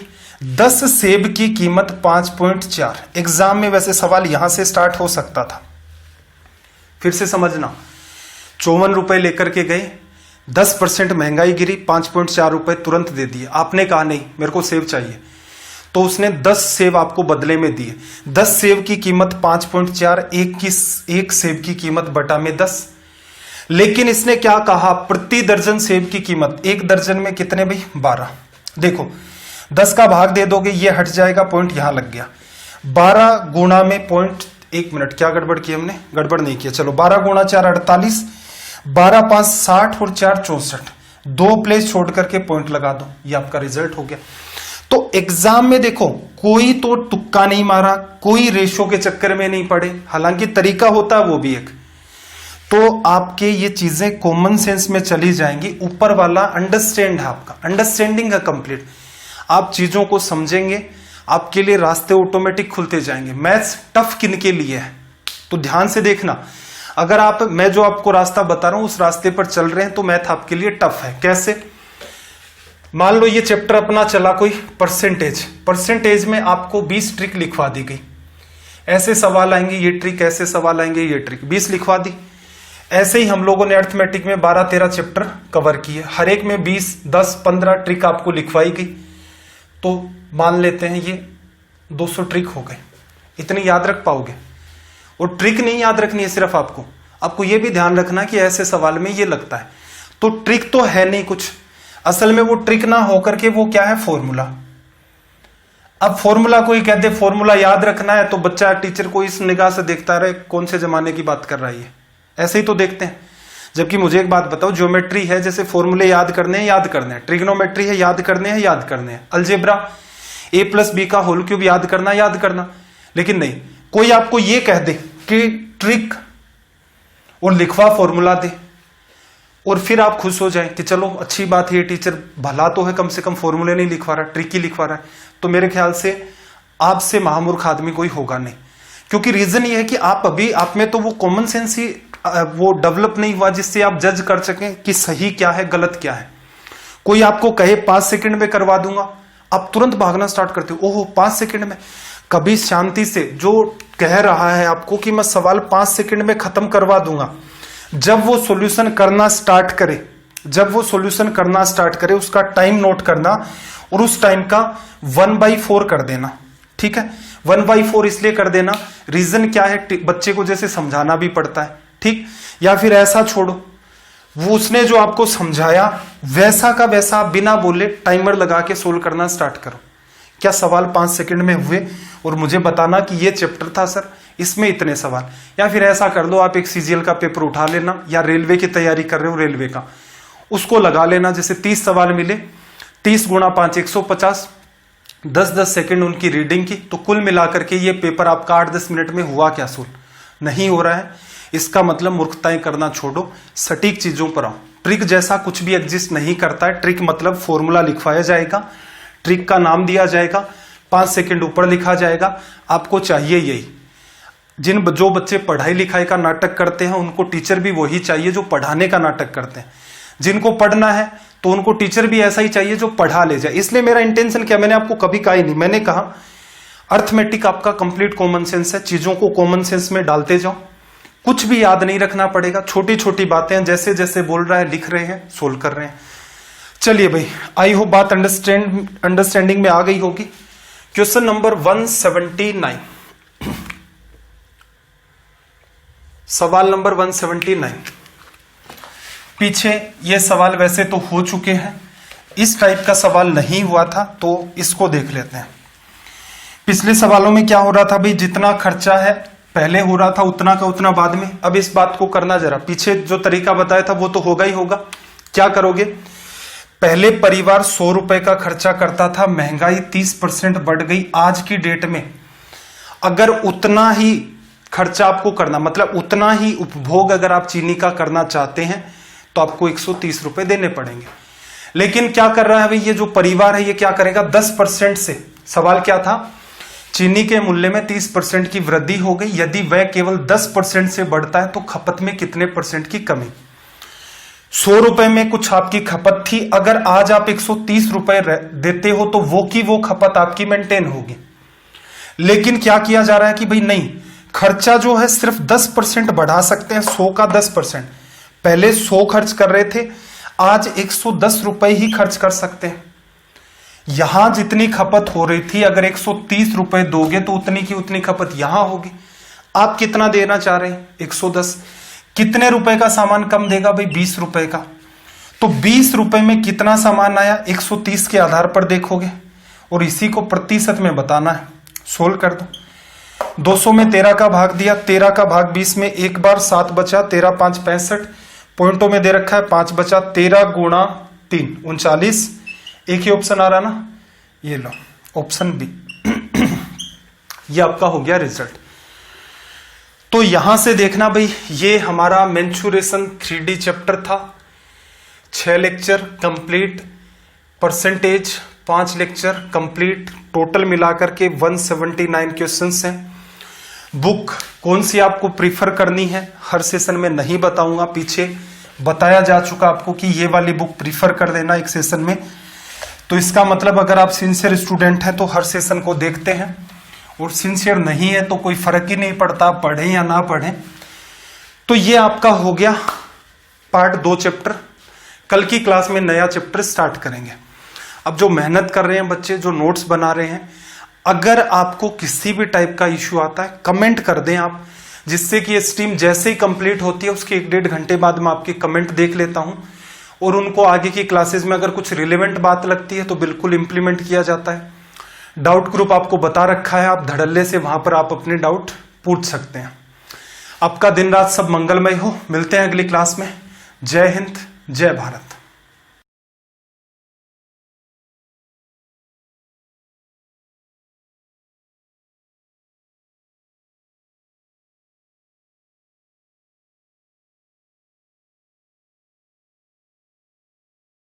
10 सेब की कीमत 5.4। एग्जाम में वैसे सवाल यहां से स्टार्ट हो सकता था। फिर से समझना, 54 रुपए लेकर के गए, 10% महंगाई गिरी, 5.4 रुपए तुरंत दे दिए। आपने कहा नहीं मेरे को सेब चाहिए, तो उसने 10 सेब आपको बदले में दिए। 10 सेब की कीमत 5.4, एक सेब की कीमत बटा में 10। लेकिन इसने क्या कहा? प्रति दर्जन सेब की कीमत, एक दर्जन में कितने भाई? 12। देखो 10 का भाग दे दोगे, ये हट जाएगा, पॉइंट यहां लग गया। 12 गुणा में पॉइंट, 1 मिनट, क्या गड़बड़ की हमने? गड़बड़ नहीं किया, चलो 12 गुणा 4 48, 12 5 60 और 4 64, 2 प्लेस छोड़ करके पॉइंट लगा दो, ये आपका रिजल्ट हो गया। तो एग्जाम में देखो, कोई तो तुक्का नहीं मारा, कोई रेशो के चक्कर में नहीं पड़े, हालांकि तरीका होता है वो भी एक। तो आपके ये चीजें कॉमन सेंस में चली जाएंगी। ऊपर वाला अंडरस्टैंड है, आपका अंडरस्टैंडिंग है कंप्लीट। आप चीजों को समझेंगे, आपके लिए रास्ते ऑटोमेटिक खुलते जाएंगे। मैथ्स टफ किन के लिए है तो ध्यान से देखना। अगर मैं जो आपको रास्ता बता रहा हूं उस रास्ते पर चल रहे हैं तो मैथ आपके लिए टफ है। कैसे? मान लो ये चैप्टर अपना चला कोई परसेंटेज में आपको 20 ट्रिक लिखवा दी गई। ऐसे सवाल आएंगे ये ट्रिक, ऐसे सवाल आएंगे ये ट्रिक, 20 लिखवा दी। ऐसे ही हम लोगों ने अर्थमेटिक में 12-13 चैप्टर कवर किए, हर एक में 20, 10, 15 ट्रिक आपको लिखवाई गई। तो मान लेते हैं ये 200 ट्रिक हो गए। इतनी याद रख पाओगे? और ट्रिक नहीं याद रखनी है सिर्फ आपको ये भी ध्यान रखना कि ऐसे सवाल में ये लगता है। तो ट्रिक तो है नहीं कुछ, असल में वो ट्रिक ना होकर के वो क्या है? फॉर्मूला। अब फॉर्मूला कोई कहते फॉर्मूला याद रखना है तो बच्चा टीचर को इस निगाह से देखता रहे, कौन से जमाने की बात कर रहा है, ऐसे ही तो देखते हैं। जबकि मुझे एक बात बताओ, ज्योमेट्री है, जैसे फॉर्मूले याद करने हैं, ट्रिग्नोमेट्री है, याद करने हैं। अलजेब्रा, a+b का होल क्यूब याद करना, लेकिन नहीं, कोई आपको ये कह दे कि ट्रिक और लिखवा फॉर्मूला दे और फिर आप खुश हो जाएं कि चलो अच्छी बात है, ये टीचर भला तो है, कम से कम फॉर्मूले नहीं लिखवा रहा, ट्रिक ही लिखवा रहा है, तो मेरे ख्याल से आपसे महामूर्ख आदमी कोई होगा नहीं। क्योंकि रीजन ये है कि आप में तो वो कॉमन सेंस ही वो डेवलप नहीं हुआ जिससे आप जज कर सकें कि सही क्या है गलत क्या है। कोई आपको कहे 5 सेकंड में करवा दूंगा, आप तुरंत भागना स्टार्ट करते हो, ओहो 5 सेकंड में। कभी शांति से जो कह रहा है आपको कि मैं सवाल 5 सेकंड में खत्म करवा दूंगा, जब वो सॉल्यूशन करना स्टार्ट करे उसका टाइम नोट करना और उस टाइम का 1/4 कर देना। ठीक है, 1/4 इसलिए कर देना, रीजन क्या है, बच्चे को जैसे समझाना भी पड़ता है, ठीक। या फिर ऐसा छोड़ो, वो उसने जो आपको समझाया वैसा का वैसा आप बिना बोले टाइमर लगा के सोल्व करना स्टार्ट करो। क्या सवाल 5 सेकंड में हुए और मुझे बताना कि ये चैप्टर था सर, इसमें इतने सवाल। या फिर ऐसा कर लो, आप एक सीजीएल का पेपर उठा लेना या रेलवे की तैयारी कर रहे हो रेलवे का, उसको लगा लेना, जैसे 30 सवाल मिले, 30 गुणा 5 150, 10-10 सेकंड उनकी रीडिंग की, तो कुल मिलाकर के ये पेपर आपका 8-10 मिनट में हुआ क्या सोल्व। नहीं हो रहा है, इसका मतलब मूर्खताएं करना छोड़ो, सटीक चीजों पर आओ। ट्रिक जैसा कुछ भी एग्जिस्ट नहीं करता है। ट्रिक मतलब फॉर्मूला लिखवाया जाएगा, ट्रिक का नाम दिया जाएगा, 5 सेकंड ऊपर लिखा जाएगा, आपको चाहिए यही। जो बच्चे पढ़ाई लिखाई का नाटक करते हैं उनको टीचर भी वही चाहिए जो पढ़ाने का नाटक करते हैं। जिनको पढ़ना है तो उनको टीचर भी ऐसा ही चाहिए जो पढ़ा ले जाए। इसलिए मेरा इंटेंशन क्या, मैंने आपको कभी कहा ही नहीं, मैंने कहा अर्थमेटिक आपका कंप्लीट कॉमन सेंस है, चीजों को कॉमन सेंस में डालते जाओ, कुछ भी याद नहीं रखना पड़ेगा, छोटी छोटी बातें जैसे जैसे बोल रहा है लिख रहे हैं, सोल्व कर रहे हैं। चलिए भाई, आई होप बात अंडरस्टैंडिंग में आ गई होगी। क्वेश्चन नंबर 179, सवाल नंबर 179। पीछे ये सवाल वैसे तो हो चुके हैं, इस टाइप का सवाल नहीं हुआ था तो इसको देख लेते हैं। पिछले सवालों में क्या हो रहा था भाई, जितना खर्चा है पहले हो रहा था उतना का उतना बाद में। अब इस बात को करना जरा, पीछे जो तरीका बताया था वो तो होगा ही होगा। क्या करोगे, पहले परिवार 100 रुपए का खर्चा करता था, महंगाई 30% बढ़ गई, आज की डेट में अगर उतना ही खर्चा आपको करना, मतलब उतना ही उपभोग अगर आप चीनी का करना चाहते हैं तो आपको 130 रुपए देने पड़ेंगे। लेकिन क्या कर रहा है भाई, ये जो परिवार है ये क्या करेगा, 10% से, सवाल क्या था, चीनी के मूल्य में 30% की वृद्धि हो गई, यदि वह केवल 10% से बढ़ता है तो खपत में कितने परसेंट की कमी। 100 रुपए में कुछ आपकी खपत थी, अगर आज आप 130 रुपए देते हो तो वो की वो खपत आपकी मेंटेन होगी। लेकिन क्या किया जा रहा है कि भाई नहीं, खर्चा जो है सिर्फ 10% बढ़ा सकते हैं, 100 का 10%। पहले 100 खर्च कर रहे थे, आज 110 रुपए ही खर्च कर सकते हैं। यहां जितनी खपत हो रही थी, अगर 130 रुपए दोगे तो उतनी की उतनी खपत यहां होगी। आप कितना देना चाह रहे हैं, 110। कितने रुपए का सामान कम देगा भाई, 20 रुपए का। तो 20 रुपए में कितना सामान आया, 130 के आधार पर देखोगे और इसी को प्रतिशत में बताना है। सोल्व कर दो, 200 में 13 का भाग दिया, 13 का भाग 20 में एक बार 7 बचा, 13 5 65, पॉइंटों में दे रखा है 5 बचा, 13 गुणा 3 39। एक ही ऑप्शन आ रहा ना, ये लो ऑप्शन बी। ये आपका हो गया रिजल्ट। तो यहां से देखना भाई, ये हमारा मेंचुरेशन 3D चैप्टर था, 6 lecture complete, percentage 5 lecture complete, total मिलाकर के 179 क्वेश्चंस हैं। बुक कौन सी आपको प्रीफर करनी है हर सेशन में नहीं बताऊंगा, पीछे बताया जा चुका आपको कि ये वाली बुक प्रीफर कर देना एक सेशन में। तो इसका मतलब अगर आप सिंसियर स्टूडेंट हैं तो हर सेशन को देखते हैं, और सिंसियर नहीं है तो कोई फर्क ही नहीं पड़ता पढ़ें या ना पढ़ें। तो ये आपका हो गया पार्ट 2 चैप्टर। कल की क्लास में नया चैप्टर स्टार्ट करेंगे। अब जो मेहनत कर रहे हैं बच्चे, जो नोट्स बना रहे हैं, अगर आपको किसी भी टाइप का इश्यू आता है कमेंट कर दें आप, जिससे कि ये स्ट्रीम जैसे ही कंप्लीट होती है उसके 1-1.5 घंटे बाद मैं आपके कमेंट देख लेता हूं, और उनको आगे की क्लासेस में अगर कुछ रिलेवेंट बात लगती है तो बिल्कुल इंप्लीमेंट किया जाता है। डाउट ग्रुप आपको बता रखा है, आप धड़ल्ले से वहां पर आप अपने डाउट पूछ सकते हैं। आपका दिन रात सब मंगलमय हो। मिलते हैं अगली क्लास में। जय हिंद, जय भारत।